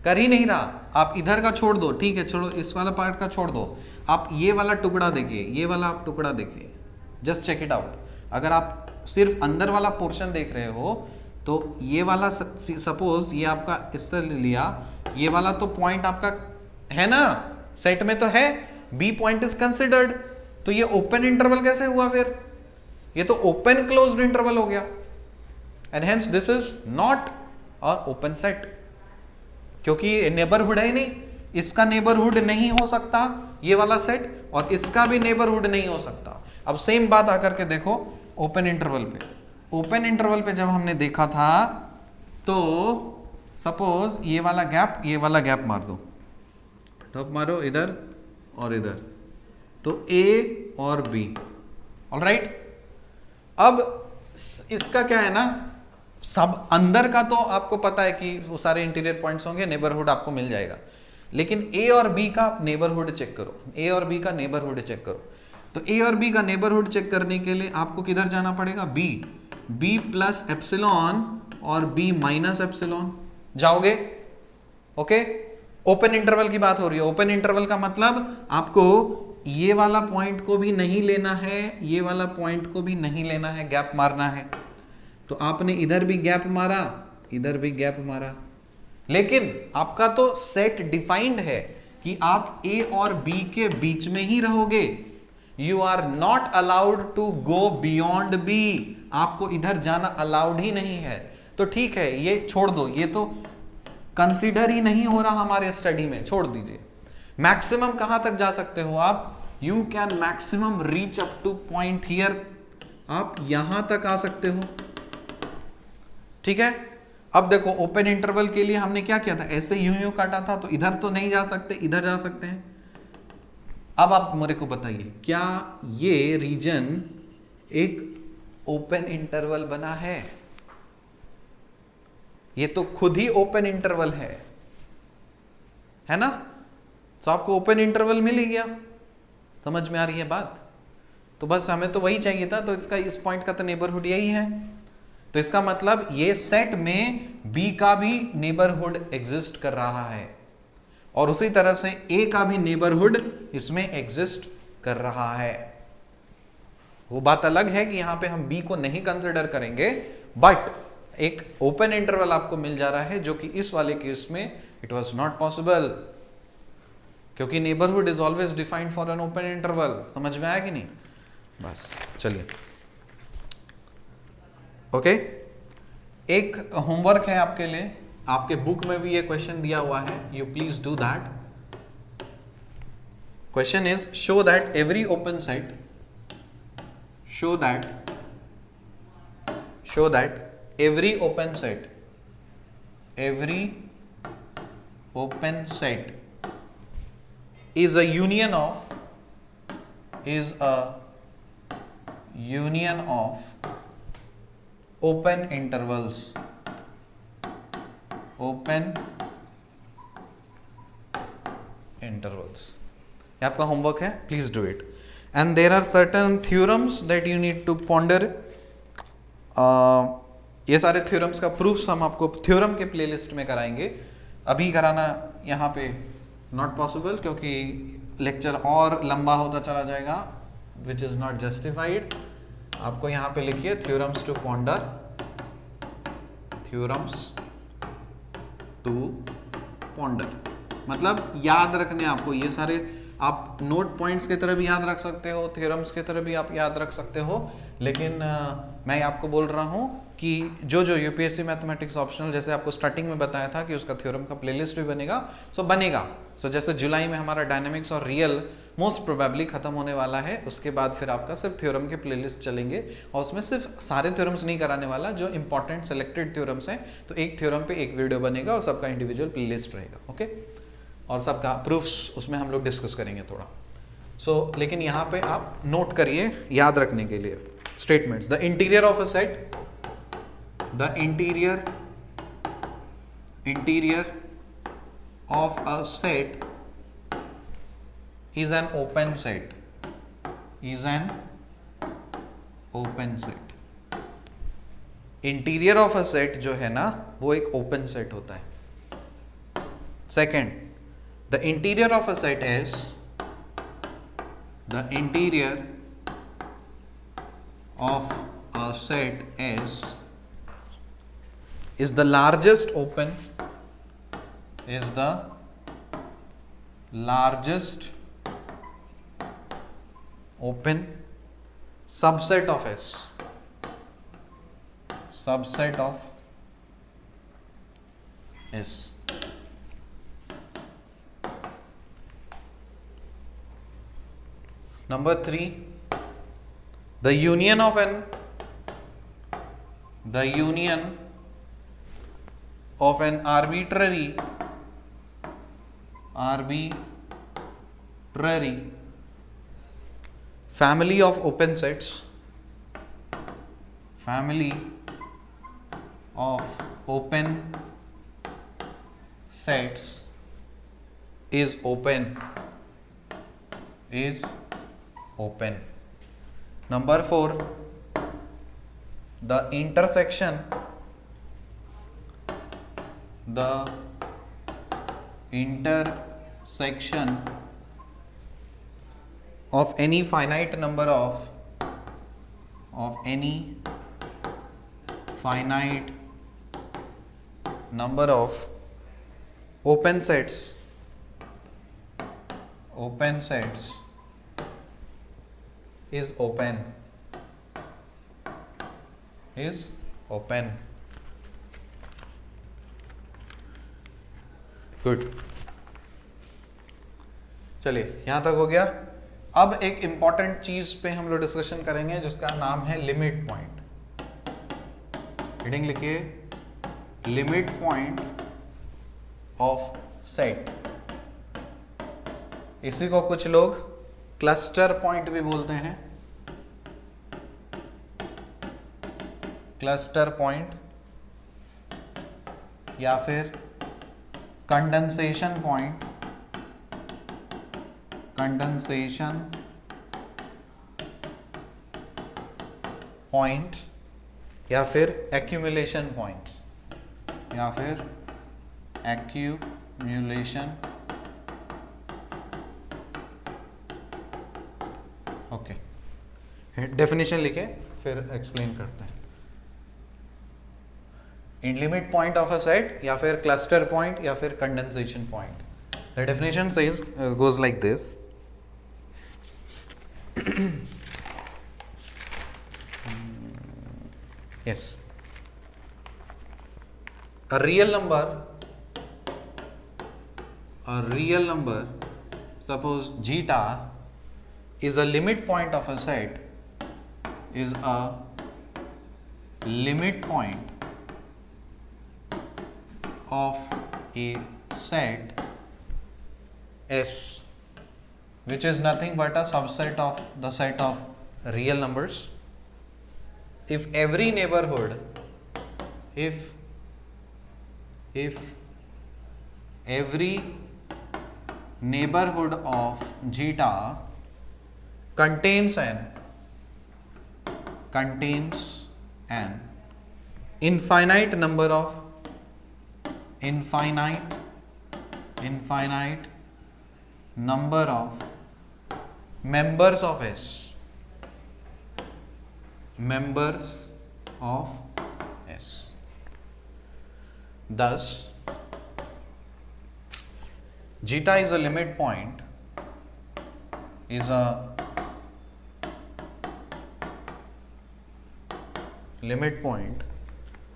कर ही नहीं रहा। आप इधर का छोड़ दो, ठीक है, छोड़ो, इस वाला पार्ट का छोड़ दो, आप ये वाला टुकड़ा देखिए, ये वाला आप टुकड़ा देखिए, जस्ट चेक इट आउट। अगर आप सिर्फ अंदर वाला पोर्शन देख रहे हो तो ये वाला सपोज ये आपका इससे लिया, ये वाला तो पॉइंट आपका है ना, सेट में तो है, बी पॉइंट इज कंसिडर्ड, तो ये ओपन इंटरवल कैसे हुआ फिर, ये तो ओपन क्लोज्ड इंटरवल हो गया, and hence this is not a open set, क्योंकि नेबरहुड है ही नहीं, इसका नेबरहुड नहीं हो सकता ये वाला सेट, और इसका भी नेबरहुड नहीं हो सकता। अब सेम बात आकर के देखो ओपन इंटरवल पे, ओपन इंटरवल पे जब हमने देखा था तो सपोज ये वाला गैप मार दो, टॉप मारो इधर और इधर, तो A और B, ऑलराइट। अब इसका क्या है ना, सब अंदर का तो आपको पता है कि वो सारे इंटीरियर पॉइंट्स होंगे, नेबरहुड आपको मिल जाएगा, लेकिन A और B का नेबरहुड चेक करो, A और B का नेबरहुड चेक करो। तो A और B का नेबरहुड चेक करने के लिए आपको किधर जाना पड़ेगा, B प्लस एप्सिलॉन और B माइनस एप्सिलॉन जाओगे, ओके। ओपन इंटरवल की बात हो रही है, ओपन इंटरवल का मतलब आपको ये वाला पॉइंट को भी नहीं लेना है, ये वाला पॉइंट को भी नहीं लेना है, गैप मारना है। तो आपने इधर भी गैप मारा, इधर भी गैप मारा, लेकिन आपका तो सेट डिफाइंड है कि आप A और B के बीच में ही रहोगे, you are not allowed to go beyond B, आपको इधर जाना अलाउड ही नहीं है। तो ठीक है, ये छोड़ दो, ये तो कंसीडर ही नहीं हो रहा हमारे स्टडी में, छोड़ दीजिए। मैक्सिमम कहां तक जा सकते हो आप, you can maximum reach up two point here, आप यहां तक आ सकते हो, ठीक है। अब देखो ओपन इंटरवल के लिए हमने क्या किया था, ऐसे यूं काटा था, तो इधर तो नहीं जा सकते, इधर जा सकते हैं। अब आप मेरे को बताइए, क्या ये रीजन एक ओपन इंटरवल बना है, ये तो खुद ही ओपन इंटरवल है ना। तो आपको ओपन इंटरवल मिल ही गया, समझ में आ रही है बात। तो बस हमें तो वही चाहिए था, तो इसका इस पॉइंट का तो नेबरहुड यही है। तो इसका मतलब ये सेट में बी का भी नेबरहुड एग्जिस्ट कर रहा है और उसी तरह से ए का भी नेबरहुड इसमें एग्जिस्ट कर रहा है। वो बात अलग है कि यहां पे हम बी को नहीं कंसिडर करेंगे, बट एक ओपन इंटरवल आपको मिल जा रहा है, जो कि इस वाले केस में इट वाज नॉट पॉसिबल, क्योंकि neighbourhood is always defined for an open interval. समझ में आया कि नहीं? बस चलिए, ओके। एक होमवर्क है आपके लिए, आपके बुक में भी ये क्वेश्चन दिया हुआ है, you please do that. Question is show that every open set, show that every open set is a union of open intervals, ये आपका होमवर्क है, please do it. And there are certain theorems that you need to ponder. ये सारे theorems का proofs हम आपको theorem के playlist में कराएंगे. अभी कराना यहाँ पे नॉट पॉसिबल, क्योंकि लेक्चर और लंबा होता चला जाएगा, विच इज नॉट जस्टिफाइड. आपको यहाँ पे लिखिए theorems to ponder, theorems to ponder, मतलब याद रखने आपको. ये सारे आप नोट पॉइंट्स की तरह भी याद रख सकते हो, थ्योरम्स की तरह भी आप याद रख सकते हो, लेकिन मैं आपको बोल रहा हूँ कि जो यूपीएससी मैथमेटिक्स ऑप्शनल, जैसे आपको स्टार्टिंग में बताया था कि उसका थ्योरम का प्लेलिस्ट भी बनेगा, सो बनेगा. सो जैसे जुलाई में हमारा डायनेमिक्स और रियल मोस्ट प्रोबेबली खत्म होने वाला है, उसके बाद फिर आपका सिर्फ थ्योरम के प्लेलिस्ट चलेंगे, और उसमें सिर्फ सारे थ्योरम्स नहीं कराने वाला, जो इंपॉर्टेंट सेलेक्टेड थ्योरम्स हैं, तो एक थ्योरम पे एक वीडियो बनेगा और सबका इंडिविजुअल प्लेलिस्ट रहेगा. ओके, और सबका प्रूफ्स उसमें हम लोग डिस्कस करेंगे थोड़ा. सो लेकिन यहाँ पे आप नोट करिए याद रखने के लिए statements. The interior of a set, the interior of a set is an open set, interior of a set जो है ना वो एक ओपन सेट होता है. Second, the interior of a set is, the interior of a set is the largest open subset of S, Number 3, the union of an arbitrary family of open sets, is open. Number 4, the intersection of any finite number of open sets is open. Good, चलिए यहां तक हो गया. अब एक important चीज पे हम लोग डिस्कशन करेंगे जिसका नाम है लिमिट पॉइंट. हेडिंग लिखिए, लिमिट पॉइंट ऑफ सेट. इसी को कुछ लोग क्लस्टर पॉइंट भी बोलते हैं. क्लस्टर पॉइंट या फिर कंडेंसेशन पॉइंट, या फिर एक्यूमुलेशन पॉइंट्स, ओके. डेफिनेशन लिखे फिर एक्सप्लेन करते हैं. इन limit point of a set, या फिर क्लस्टर पॉइंट, या फिर condensation point. The definition says goes like this. yes, a real number, suppose zeta is a limit point of a set, of a set S which is nothing but a subset of the set of real numbers. If every neighborhood, if every neighborhood of zeta contains an infinite number of members of S, thus zeta is a limit point,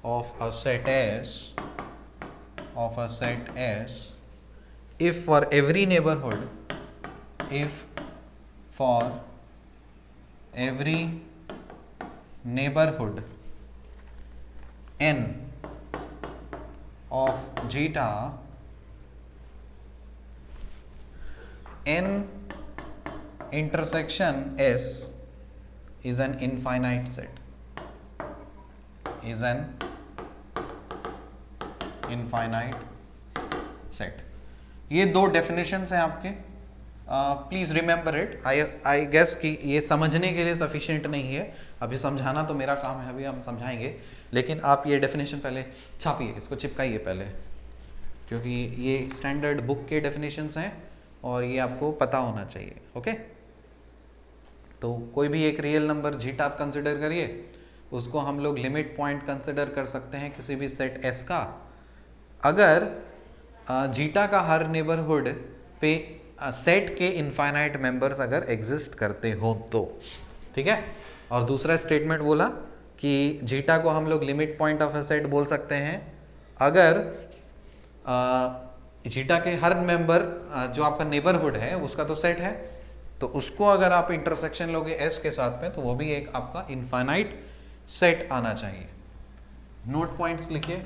of a set S, if for every neighborhood n of zeta, n intersection S is an infinite set, ये दो definitions हैं आपके. Please remember it. I guess कि ये समझने के लिए sufficient नहीं है. अभी समझाना तो मेरा काम है, अभी हम समझाएंगे, लेकिन आप ये डेफिनेशन पहले छापिए, इसको चिपकाइए पहले, क्योंकि ये स्टैंडर्ड बुक के डेफिनेशंस हैं और ये आपको पता होना चाहिए. ओके, तो कोई भी एक रियल नंबर जीटा आप कंसिडर करिए, उसको हम लोग लिमिट पॉइंट कंसिडर कर सकते हैं किसी भी सेट एस का, अगर जीटा का हर नेबरहुड पे सेट के इनफाइनाइट मेंबर्स अगर एग्जिस्ट करते हो तो. ठीक है. और दूसरा स्टेटमेंट बोला कि जीटा को हम लोग limit point of a set बोल सकते हैं अगर जीटा के हर मेंबर जो आपका नेबरहुड है उसका तो सेट है, तो उसको अगर आप इंटरसेक्शन लोगे एस के साथ में तो वो भी एक आपका इनफाइनाइट सेट आना चाहिए. नोट पॉइंट्स लिखिए.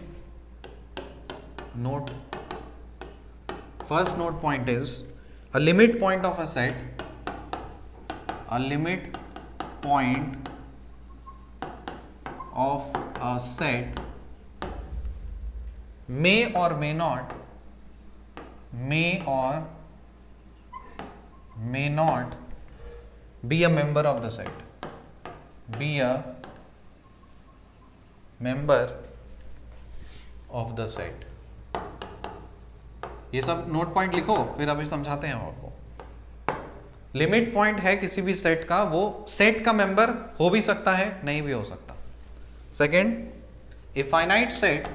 First note point is a limit point of a set, may or may not be a member of the set, ये सब नोट पॉइंट लिखो, फिर अभी समझाते हैं आपको. लिमिट पॉइंट है किसी भी सेट का, वो सेट का मेंबर हो भी सकता है, नहीं भी हो सकता. Second, a finite set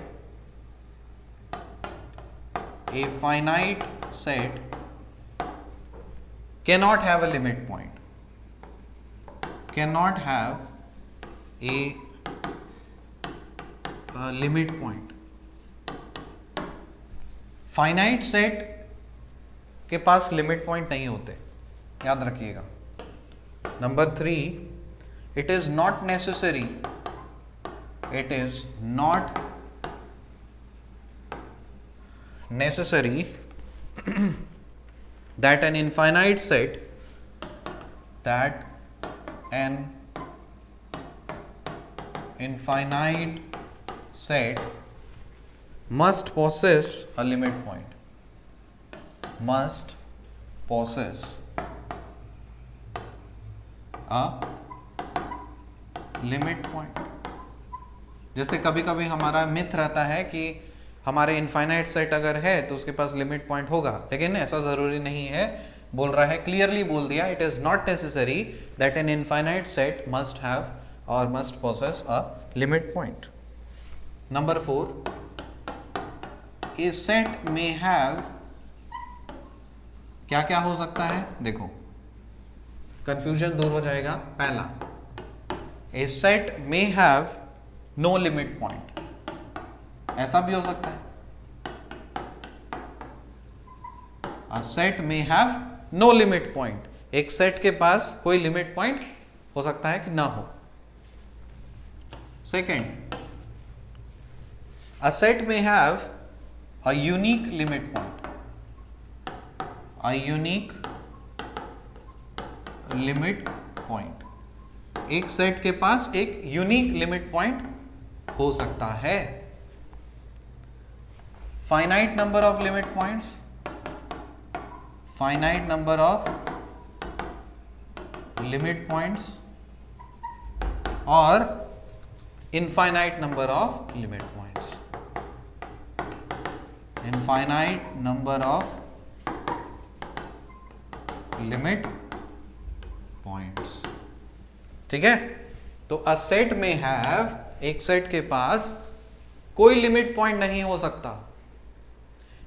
cannot have a limit point, limit point. Finite set के पास लिमिट पॉइंट नहीं होते, याद रखिएगा. Number 3, it is not necessary that an infinite set must possess a limit point, जैसे कभी कभी हमारा मिथ रहता है कि हमारे इनफाइनाइट सेट अगर है तो उसके पास लिमिट पॉइंट होगा, लेकिन ऐसा ज़रूरी नहीं है. बोल रहा है, क्लियरली बोल दिया, it is not necessary that an infinite set must have और must possess a limit point. Number 4, a set में हैव, क्या क्या हो सकता है देखो, कंफ्यूजन दूर हो जाएगा. पहला, ए सेट में हैव नो लिमिट पॉइंट, ऐसा भी हो सकता है. अ सेट में हैव नो लिमिट पॉइंट, एक सेट के पास कोई लिमिट पॉइंट हो सकता है कि ना हो. सेकेंड, अ सेट में have a unique limit point, limit point, एक सेट के पास एक यूनिक लिमिट पॉइंट हो सकता है। Finite number of limit points, finite number of limit points और infinite number of limit points, infinite number of limit points. ठीक है, तो अ सेट में हैव, एक सेट के पास कोई लिमिट पॉइंट नहीं हो सकता,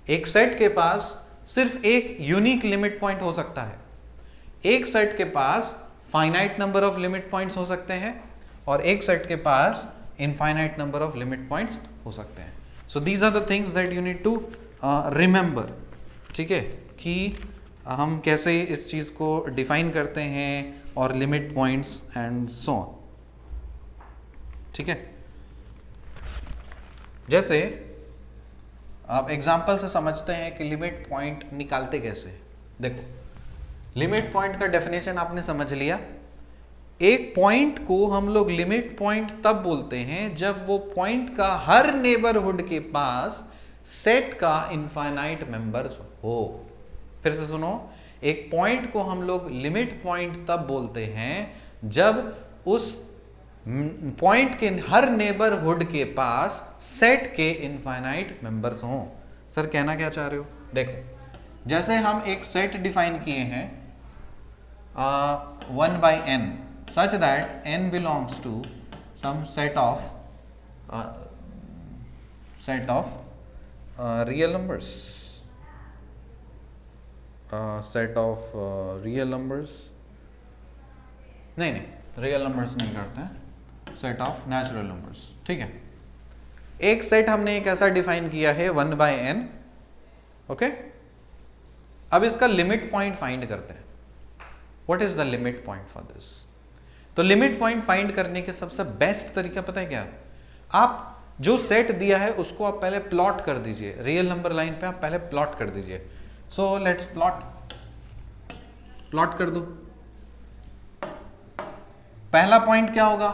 एक सेट के पास सिर्फ एक यूनिक लिमिट पॉइंट हो सकता है। एक सेट के पास finite number of limit points हो सकते हैं और एक सेट के पास infinite number of limit points हो सकते हैं। So these are the things that you need to remember. ठीक है, कि हम कैसे इस चीज को डिफाइन करते हैं और limit points and so on. ठीक है, जैसे आप एग्जाम्पल से समझते हैं कि लिमिट पॉइंट निकालते कैसे। देखो, लिमिट पॉइंट का डेफिनेशन आपने समझ लिया। एक पॉइंट को हम लोग लिमिट पॉइंट तब बोलते हैं जब वो पॉइंट का हर नेबरहुड के पास सेट का इनफाइनाइट मेंबर्स हो। फिर से सुनो, एक पॉइंट को हम लोग लिमिट पॉइंट तब बोलते हैं जब उस पॉइंट के हर नेबरहुड के पास सेट के इनफाइनाइट मेंबर्स हों। सर कहना क्या चाह रहे हो? देखो, जैसे हम एक सेट डिफाइन किए हैं 1/n such that n belongs to some set of real numbers, set of real numbers, नहीं रियल नंबर्स नहीं करते हैं, सेट ऑफ नेचुरल नंबर्स। ठीक है, एक सेट हमने एक ऐसा डिफाइन किया है 1/n। ओके, अब इसका लिमिट पॉइंट फाइंड करते हैं। What is the limit point for this? तो लिमिट पॉइंट फाइंड करने के सबसे बेस्ट तरीका पता है क्या? आप जो सेट दिया है उसको आप पहले प्लॉट कर दीजिए, रियल नंबर लाइन पे आप पहले प्लॉट कर दीजिए। सो लेट्स प्लॉट कर दो। पहला पॉइंट क्या होगा?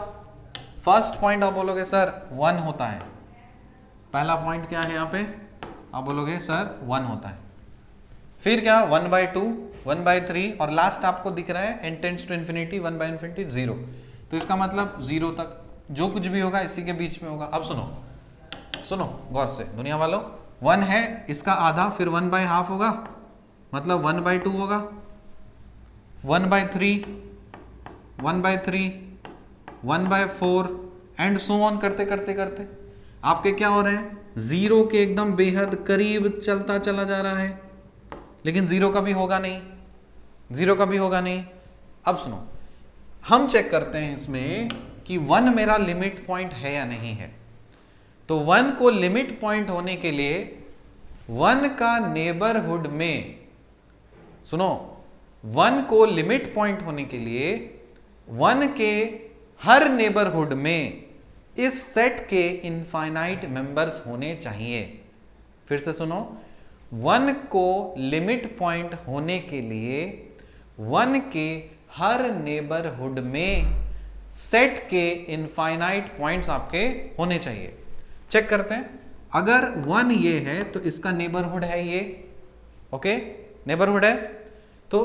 फर्स्ट पॉइंट आप बोलोगे सर 1 होता है। पहला पॉइंट क्या है यहाँ पे? आप बोलोगे सर 1 होता है। फिर क्या? 1/2, 1/3 और लास्ट आपको दिख रहा है n टेंड्स टू इन्फिनिटी, 1/∞, 0। तो इसका मतलब 0 तक जो कुछ भी होगा इसी के बीच में होगा। अब सुनो गौर से दुनिया वालों, 1 है, इसका आधा, फिर 1/2 होगा, मतलब 1/2 होगा, 1/3, 1/3, 1/4 एंड सो ऑन करते करते आपके क्या हो रहे हैं? 0 के एकदम बेहद करीब चलता चला जा रहा है, लेकिन 0 कभी होगा नहीं। अब सुनो, हम चेक करते हैं इसमें कि 1 मेरा लिमिट पॉइंट है या नहीं है। तो 1 को लिमिट पॉइंट होने के लिए 1 का नेबरहुड में, सुनो, 1 को लिमिट पॉइंट होने के लिए 1 के हर नेबरहुड में इस सेट के इनफाइनाइट मेंबर्स होने चाहिए। फिर से सुनो, 1 को लिमिट पॉइंट होने के लिए 1 के हर नेबरहुड में सेट के इनफाइनाइट पॉइंट्स आपके होने चाहिए। चेक करते हैं, अगर 1 ये है तो इसका नेबरहुड है ये, ओके, नेबरहुड है, तो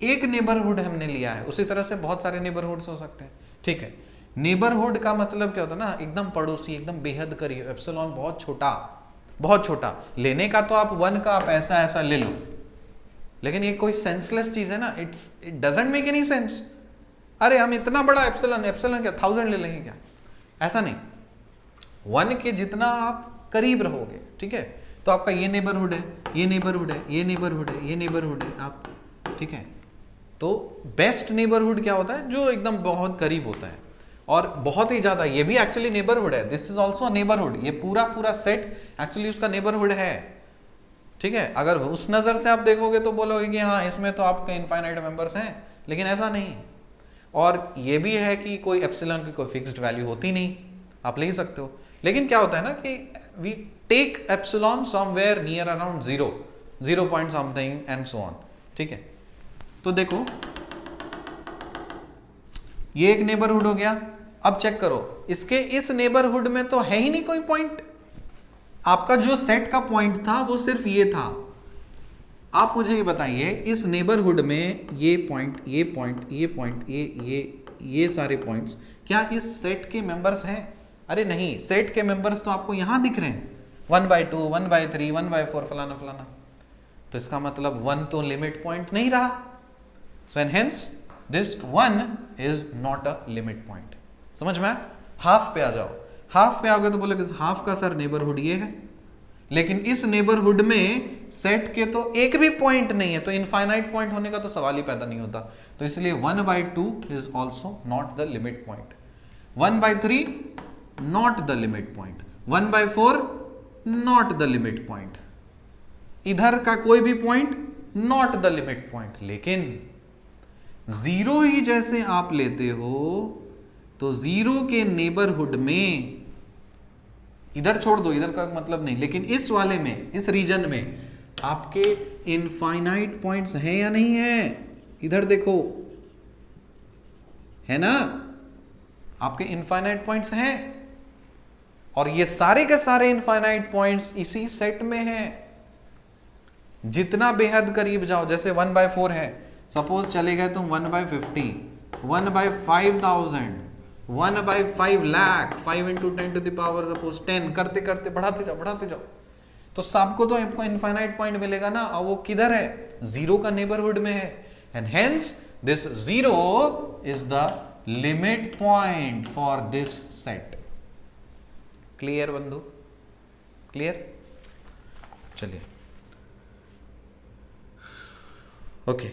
एक नेबरहुड हमने लिया है, उसी तरह से बहुत सारे नेबरहुड्स हो सकते हैं। ठीक है, नेबरहुड का मतलब क्या होता है ना, एकदम पड़ोसी, एकदम बेहद करीब, एप्सिलॉन बहुत छोटा लेने का, तो आप 1 का आप ऐसा ले लो, लेकिन ये कोई सेंसलेस चीज है ना, it doesn't make any sense. अरे हम इतना बड़ा एप्सिलॉन क्या 1000 ले लेंगे क्या? ऐसा नहीं, 1 के जितना आप करीब रहोगे, ठीक है, तो आपका ये नेबरहुड है, ये नेबरहुड है, ये नेबरहुड है, ये नेबरहुड है, आप, ठीक है। तो बेस्ट नेबरहुड क्या होता है? जो एकदम बहुत करीब होता है और बहुत ही ज्यादा, ये भी एक्चुअली नेबरहुड है, दिस इज ऑल्सो नेबरहुड, ये पूरा सेट एक्चुअली उसका नेबरहुड है, ठीक है। अगर उस नजर से आप देखोगे तो बोलोगे कि हाँ इसमें तो आपके इनफाइनाइट मेंबर्स हैं, लेकिन ऐसा नहीं। और ये भी है कि कोई एप्सिलॉन की कोई फिक्स्ड वैल्यू होती नहीं, आप ले ही सकते हो, लेकिन क्या होता है ना कि we take epsilon somewhere near around 0 point something and so on, ठीक है। तो देखो ये एक नेबरहुड हो गया। अब चेक करो, इसके इस नेबरहुड में तो है ही नहीं कोई पॉइंट। आपका जो सेट का पॉइंट था वो सिर्फ ये था। आप मुझे ये बताइए, इस नेबरहुड में ये पॉइंट, ये पॉइंट, ये पॉइंट, ये सारे पॉइंट्स क्या इस सेट के मेंबर्स हैं? अरे नहीं, सेट के मेंबर्स तो आपको यहां दिख रहे हैं, 1/2, 1/3, 1/4, फलाना फलाना। तो इसका मतलब 1 तो लिमिट पॉइंट नहीं रहा। So and hence this 1 is not a limit point. समझ में? हाफ पे आ जाओ। हाफ पे आओगे तो बोलोगे हाफ का सर नेबरहुड ये है, लेकिन इस नेबरहुड में सेट के तो एक भी पॉइंट नहीं है, तो इनफाइनाइट पॉइंट होने का तो सवाल ही पैदा नहीं होता। तो इसलिए 1/2 is also not the limit point, 1/3 not the limit point, 1/4 not the limit point, इधर का कोई भी point not the limit point. लेकिन जीरो ही जैसे आप लेते हो तो जीरो के नेबरहुड में, इधर छोड़ दो, इधर का मतलब नहीं, लेकिन इस वाले में, इस रीजन में आपके इनफाइनाइट पॉइंट्स हैं या नहीं है? इधर देखो, है ना? आपके इनफाइनाइट पॉइंट्स हैं, और ये सारे के सारे इनफाइनाइट पॉइंट्स इसी सेट में हैं। जितना बेहद करीब जाओ, जैसे 1/4 है, सपोज चले गए तुम 1/50, 1/5000, 1/5 लाख, 5 × 10⁻, सपोज 10, करते करते बढ़ाते जाओ, बढ़ाते जाओ, तो सबको तो आपको इनफाइनाइट पॉइंट मिलेगा ना। और वो किधर है? जीरो का नेबरहुड में है, and hence this zero is the limit point for this set. Clear बंधु? क्लियर? चलिए, ओके।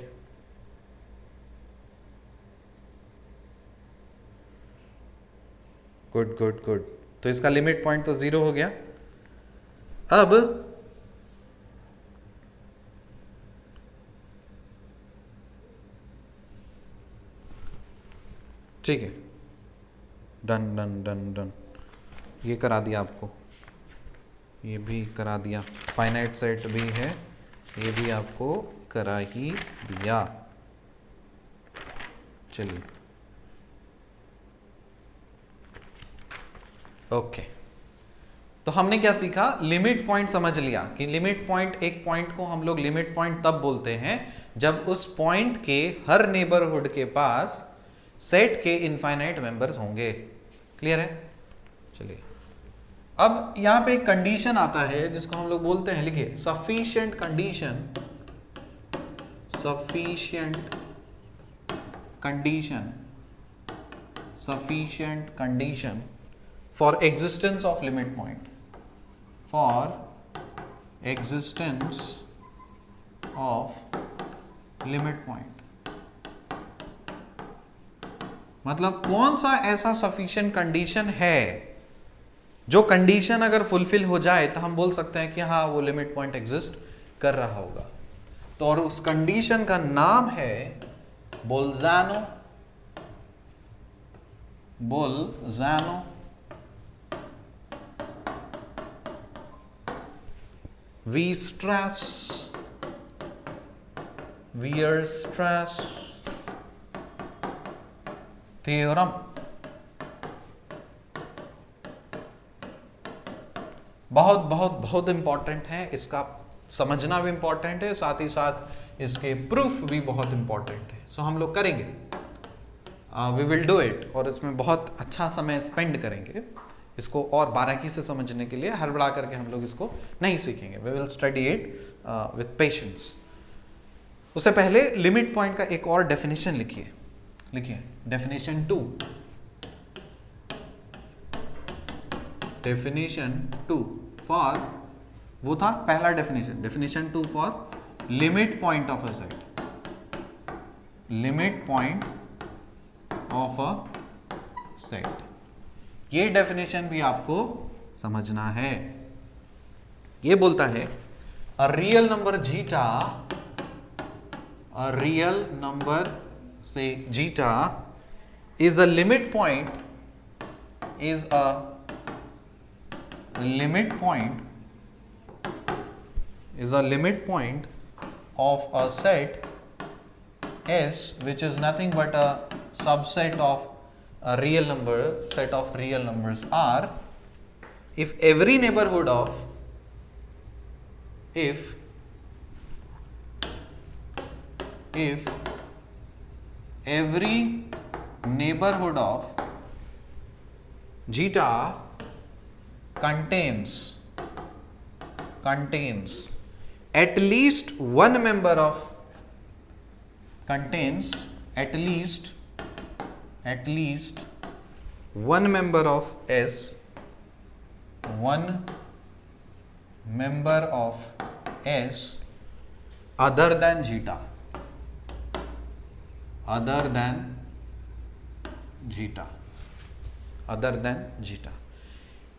Good good good. तो इसका लिमिट पॉइंट तो जीरो हो गया। अब ठीक है, डन डन डन डन, ये करा दिया आपको, ये भी करा दिया, फाइनाइट सेट भी है, ये भी आपको करा ही दिया। चलिए, ओके। तो हमने क्या सीखा? लिमिट पॉइंट समझ लिया कि लिमिट पॉइंट, एक पॉइंट को हम लोग लिमिट पॉइंट तब बोलते हैं जब उस पॉइंट के हर नेबरहुड के पास सेट के इनफाइनाइट मेंबर्स होंगे। क्लियर है? चलिए, अब यहां पे एक कंडीशन आता है जिसको हम लोग बोलते हैं, लिखिए, sufficient condition, sufficient condition, sufficient condition for existence of limit point, for existence of limit point। मतलब कौन सा ऐसा sufficient condition है, जो कंडीशन अगर फुलफिल हो जाए तो हम बोल सकते हैं कि हाँ वो लिमिट पॉइंट एग्जिस्ट कर रहा होगा। तो और उस कंडीशन का नाम है बोल्जानो, बोल्जानो Weierstrass थ्योरम। बहुत बहुत बहुत इंपॉर्टेंट है, इसका समझना भी इंपॉर्टेंट है, साथ ही साथ इसके प्रूफ भी बहुत इंपॉर्टेंट है। सो हम लोग करेंगे, वी विल डू इट, और इसमें बहुत अच्छा समय स्पेंड करेंगे। इसको और बारीकी से समझने के लिए हड़बड़ा करके हम लोग इसको नहीं सीखेंगे। We will study it with patience. उससे पहले लिमिट पॉइंट का एक और डेफिनेशन लिखिए, लिखिए डेफिनेशन 2, डेफिनेशन 2 फॉर, वो था पहला definition, definition 2 for limit point of a set, limit point of a set. ये डेफिनेशन भी आपको समझना है। ये बोलता है a real number zeta, a real number से zeta is a limit point, is a limit point, is a limit point of a set S which is nothing but a subset of a real number, set of real numbers are if every neighborhood of if every neighborhood of zeta contains at least one member of one member of S, other than zeta,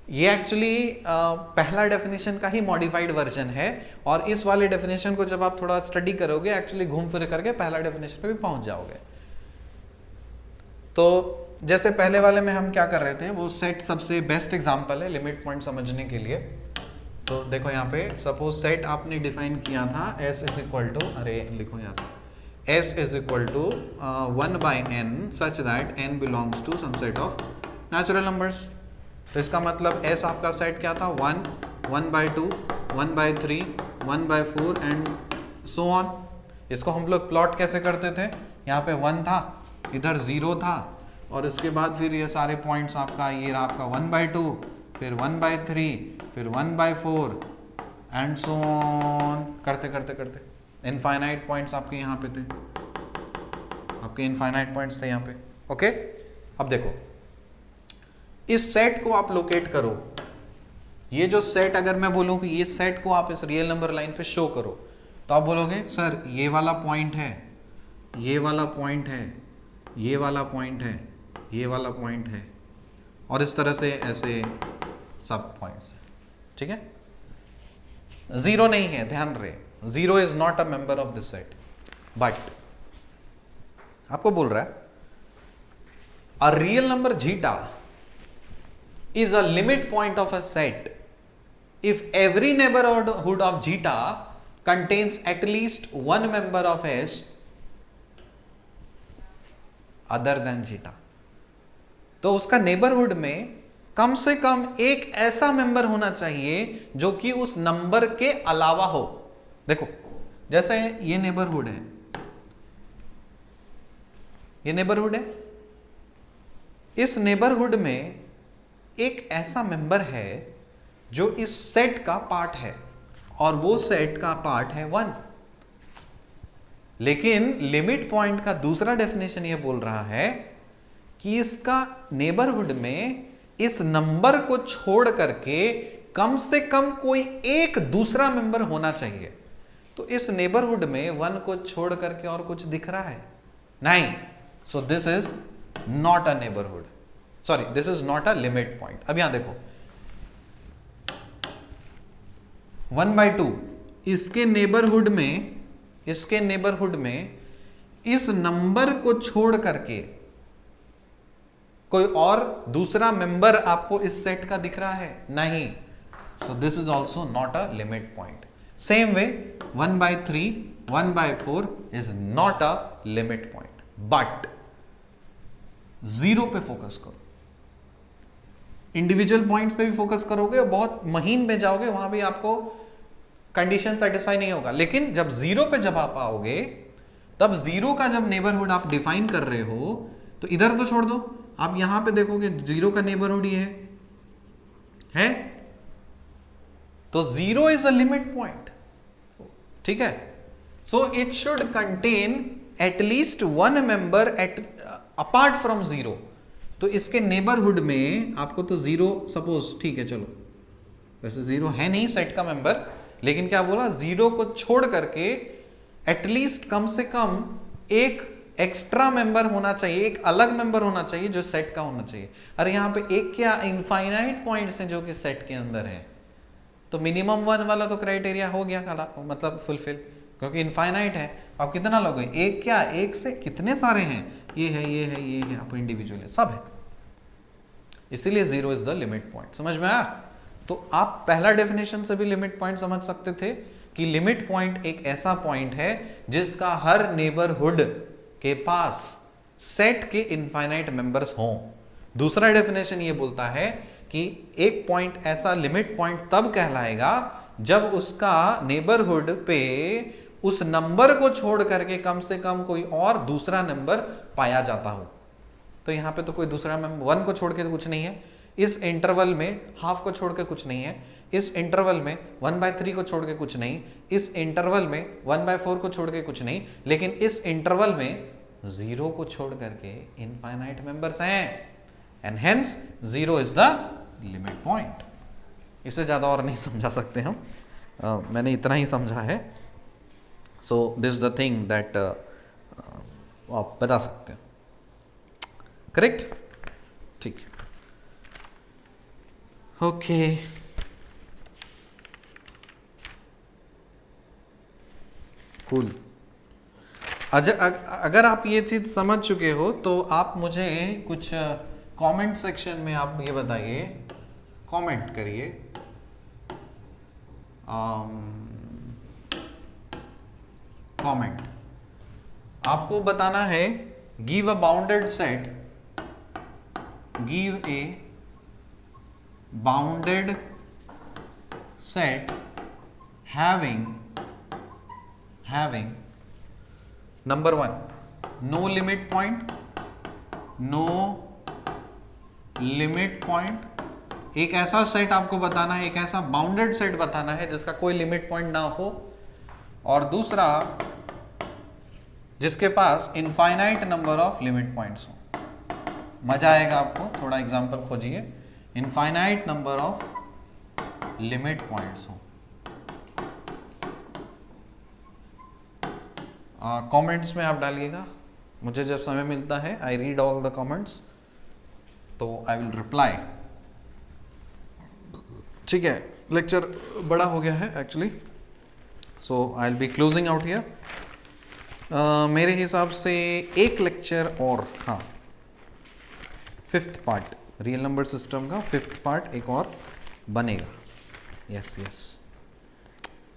ये actually पहला definition का ही modified version है, और इस वाले definition को जब आप थोड़ा स्टडी करोगे एक्चुअली घूम फिर करके पहला डेफिनेशन पे भी पहुंच जाओगे। तो जैसे पहले वाले में हम क्या कर रहे थे, वो सेट सबसे बेस्ट एग्जांपल है लिमिट पॉइंट समझने के लिए। तो देखो यहाँ पे सपोज सेट आपने डिफाइन किया था S इज इक्वल टू, अरे लिखो यार, S is equal to 1/n such that n belongs to some set of natural numbers. तो इसका मतलब S आपका सेट क्या था, 1, 1/2, 1/3, 1/4 एंड सो ऑन। इसको हम लोग प्लॉट कैसे करते थे, यहाँ पे 1 था, इधर 0 था, और इसके बाद फिर ये सारे पॉइंट्स आपका, ये रहा आपका 1/2, फिर 1/3, फिर 1/4 एंड सो ऑन, करते करते करते इनफाइनाइट पॉइंट्स आपके यहाँ पे थे, आपके इनफाइनाइट पॉइंट्स थे यहाँ पे। ओके, अब देखो इस सेट को आप लोकेट करो। ये जो सेट, अगर मैं बोलूं कि ये सेट को आप इस रियल नंबर लाइन पे शो करो, तो आप बोलोगे सर ये वाला पॉइंट है, ये वाला पॉइंट है, ये वाला पॉइंट है, ये वाला पॉइंट है, और इस तरह से ऐसे सब पॉइंट्स हैं। ठीक है, जीरो नहीं है, ध्यान रहे, zero is not a member of this set, but आपको बोल रहा है a real number zeta is a limit point of a set if every neighborhood of zeta contains at least one member of S other than zeta। तो उसका neighbourhood में कम से कम एक ऐसा मेंबर होना चाहिए जो कि उस नंबर के अलावा हो। देखो जैसे ये नेबरहुड है, ये नेबरहुड है, इस नेबरहुड में एक ऐसा मेंबर है जो इस सेट का पार्ट है, और वो सेट का पार्ट है 1। लेकिन लिमिट पॉइंट का दूसरा डेफिनेशन ये बोल रहा है कि इसका नेबरहुड में इस नंबर को छोड़ करके कम से कम कोई एक दूसरा मेंबर होना चाहिए। तो इस नेबरहुड में 1 को छोड़ करके और कुछ दिख रहा है नहीं, सो this is not a neighbourhood, sorry this is not a limit point. अब यहां देखो 1/2 इसके नेबरहुड में इस नंबर को छोड़ करके कोई और दूसरा मेंबर आपको इस सेट का दिख रहा है नहीं, सो this is also not a limit point. Same way 1/3, 1/4 is not a limit point, but 0 पे फोकस करो, इंडिविजुअल पॉइंट्स पे भी फोकस करोगे और बहुत महीन में जाओगे, वहां भी आपको कंडीशन सेटिस्फाई नहीं होगा। लेकिन जब 0 पे जब आप आओगे, तब 0 का जब नेबरहुड आप डिफाइन कर रहे हो, तो इधर तो छोड़ दो, आप यहां पे देखोगे 0 का नेबरहुड ये है, तो 0 इज अ लिमिट पॉइंट। ठीक है, so it should contain at least one member eight apart from 0। तो इसके नेबरहुड में आपको तो 0 सपोज, ठीक है चलो, वैसे 0 है नहीं सेट का मेंबर, लेकिन क्या बोला, 0 को छोड़ करके एटलीस्ट कम से कम एक एक्स्ट्रा मेंबर होना चाहिए, एक अलग मेंबर होना चाहिए जो सेट का होना चाहिए। अरे यहाँ पे एक क्या इनफाइनाइट पॉइंट्स हैं जो कि सेट के अंदर है, तो मिनिमम 1 वाला तो क्राइटेरिया हो गया, मतलब फुलफिल, क्योंकि इनफाइनाइट है। आप कितना लोगे, एक क्या, एक से कितने सारे हैं, ये है, ये है, ये है, आप इंडिविजुअल है, सब है, इसीलिए 0 इज द लिमिट पॉइंट। समझ में आया? तो आप पहला डेफिनेशन से भी लिमिट पॉइंट समझ सकते थे कि लिमिट पॉइंट एक ऐसा पॉइंट है जिसका हर नेबरहुड के पास सेट के इनफाइनाइट मेंबर्स हों। दूसरा डेफिनेशन ये बोलता है कि एक पॉइंट ऐसा लिमिट पॉइंट तब कहलाएगा जब उसका नेबरहुड पे उस नंबर को छोड़ करके कम से कम कोई और दूसरा नंबर पाया जाता हो। तो यहां पे तो कोई दूसरा नंबर 1 को छोड़ के तो कुछ नहीं है, इस इंटरवल में हाफ को छोड़ के कुछ नहीं है, इस इंटरवल में 1/3 को छोड़ के कुछ नहीं, इस इंटरवल में 1/4 को छोड़ के कुछ नहीं, लेकिन इस इंटरवल में 0 को छोड़ करके इनफाइनाइट मेंबर्स हैं, and hence 0 is the limit point. इससे ज्यादा और नहीं समझा सकते हम, मैंने इतना ही समझा है। So this the thing that आप बता सकते हैं, करेक्ट? ठीक, ओके। कूल। अगर आप ये चीज समझ चुके हो तो आप मुझे कुछ कमेंट सेक्शन में आप ये बताइए, कमेंट करिए, कमेंट आपको बताना है give a bounded set, give a bounded set having number 1 no limit point, no limit point। एक ऐसा सेट आपको बताना है, एक ऐसा बाउंडेड सेट बताना है जिसका कोई लिमिट पॉइंट ना हो, और दूसरा जिसके पास infinite number of limit points हो। मजा आएगा आपको, थोड़ा एग्जांपल खोजिए, infinite number of limit points हो। कमेंट्स में आप डालिएगा, मुझे जब समय मिलता है I read all the comments, तो आई विल रिप्लाई। ठीक है, लेक्चर बड़ा हो गया है actually, so I will be closing out here. मेरे हिसाब से एक लेक्चर और, हाँ, 5th part real number system का 5th पार्ट एक और बनेगा। यस यस,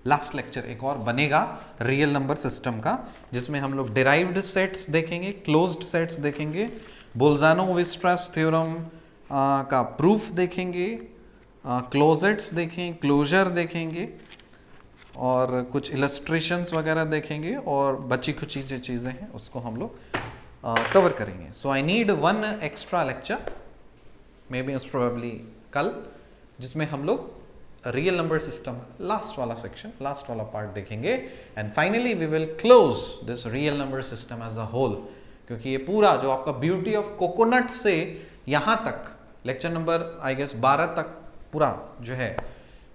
लास्ट लेक्चर एक और बनेगा रियल नंबर सिस्टम का, जिसमें हम लोग डिराइव्ड सेट्स देखेंगे, क्लोज्ड सेट्स देखेंगे, बोल्जानो-वीस्ट्रास थ्योरम का प्रूफ देखेंगे, क्लोजेट्स देखेंगे, क्लोजर देखेंगे, और कुछ इलस्ट्रेशंस वगैरह देखेंगे, और बची खुची जो चीज़ें हैं उसको हम लोग कवर करेंगे। So I need 1 extra lecture, maybe probably कल, जिसमें हम लोग रियल नंबर सिस्टम का लास्ट वाला सेक्शन, लास्ट वाला पार्ट देखेंगे, and finally we will close this real number system as a whole. क्योंकि ये पूरा जो आपका ब्यूटी ऑफ कोकोनट से यहाँ तक लेक्चर नंबर आई गेस 12 तक पूरा जो है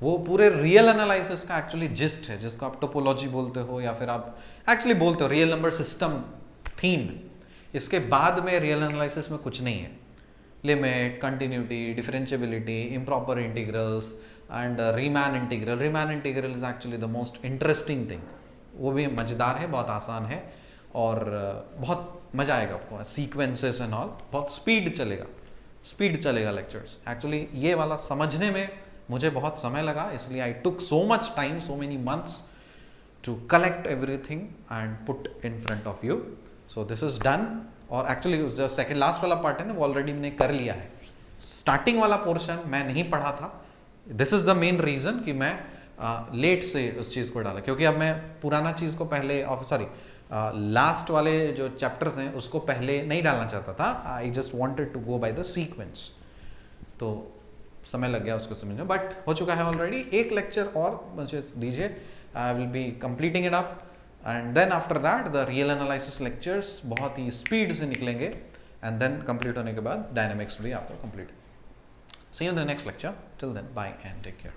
वो पूरे रियल एनालिसिस का एक्चुअली जिस्ट है, जिसको आप टोपोलॉजी बोलते हो या फिर आप एक्चुअली बोलते हो रियल नंबर सिस्टम थीम। इसके बाद में रियल एनालिसिस में कुछ नहीं है, limit, continuity, differentiability, improper integrals and Riemann integral. Riemann integral is actually the most interesting thing, वो भी मज़ेदार है, बहुत आसान है, और बहुत मज़ा आएगा आपको, सीक्वेंसेस एंड ऑल, बहुत स्पीड चलेगा लेक्चर्स। एक्चुअली ये वाला समझने में मुझे बहुत समय लगा, इसलिए I took so much time, so many months to collect everything and put in front of you. So this is done, और एक्चुअली जो सेकेंड लास्ट वाला पार्ट है ना, वो ऑलरेडी मैंने कर लिया है। स्टार्टिंग वाला पोर्शन मैं नहीं पढ़ा था, this is the main reason कि मैं लेट से उस चीज़ को डाला, क्योंकि अब मैं पुराना चीज़ को पहले, सॉरी लास्ट वाले जो चैप्टर्स हैं उसको पहले नहीं डालना चाहता था। I just wanted to go by the sequence, तो समय लग गया उसको समझने, बट हो चुका है ऑलरेडी। एक लेक्चर और मुझे दीजिए, I will be completing it up, and then after that the real analysis lectures बहुत ही स्पीड से निकलेंगे, एंड देन कंप्लीट होने के बाद डायनेमिक्स भी आपको complete. See you in the next lecture. Till then, bye and take care.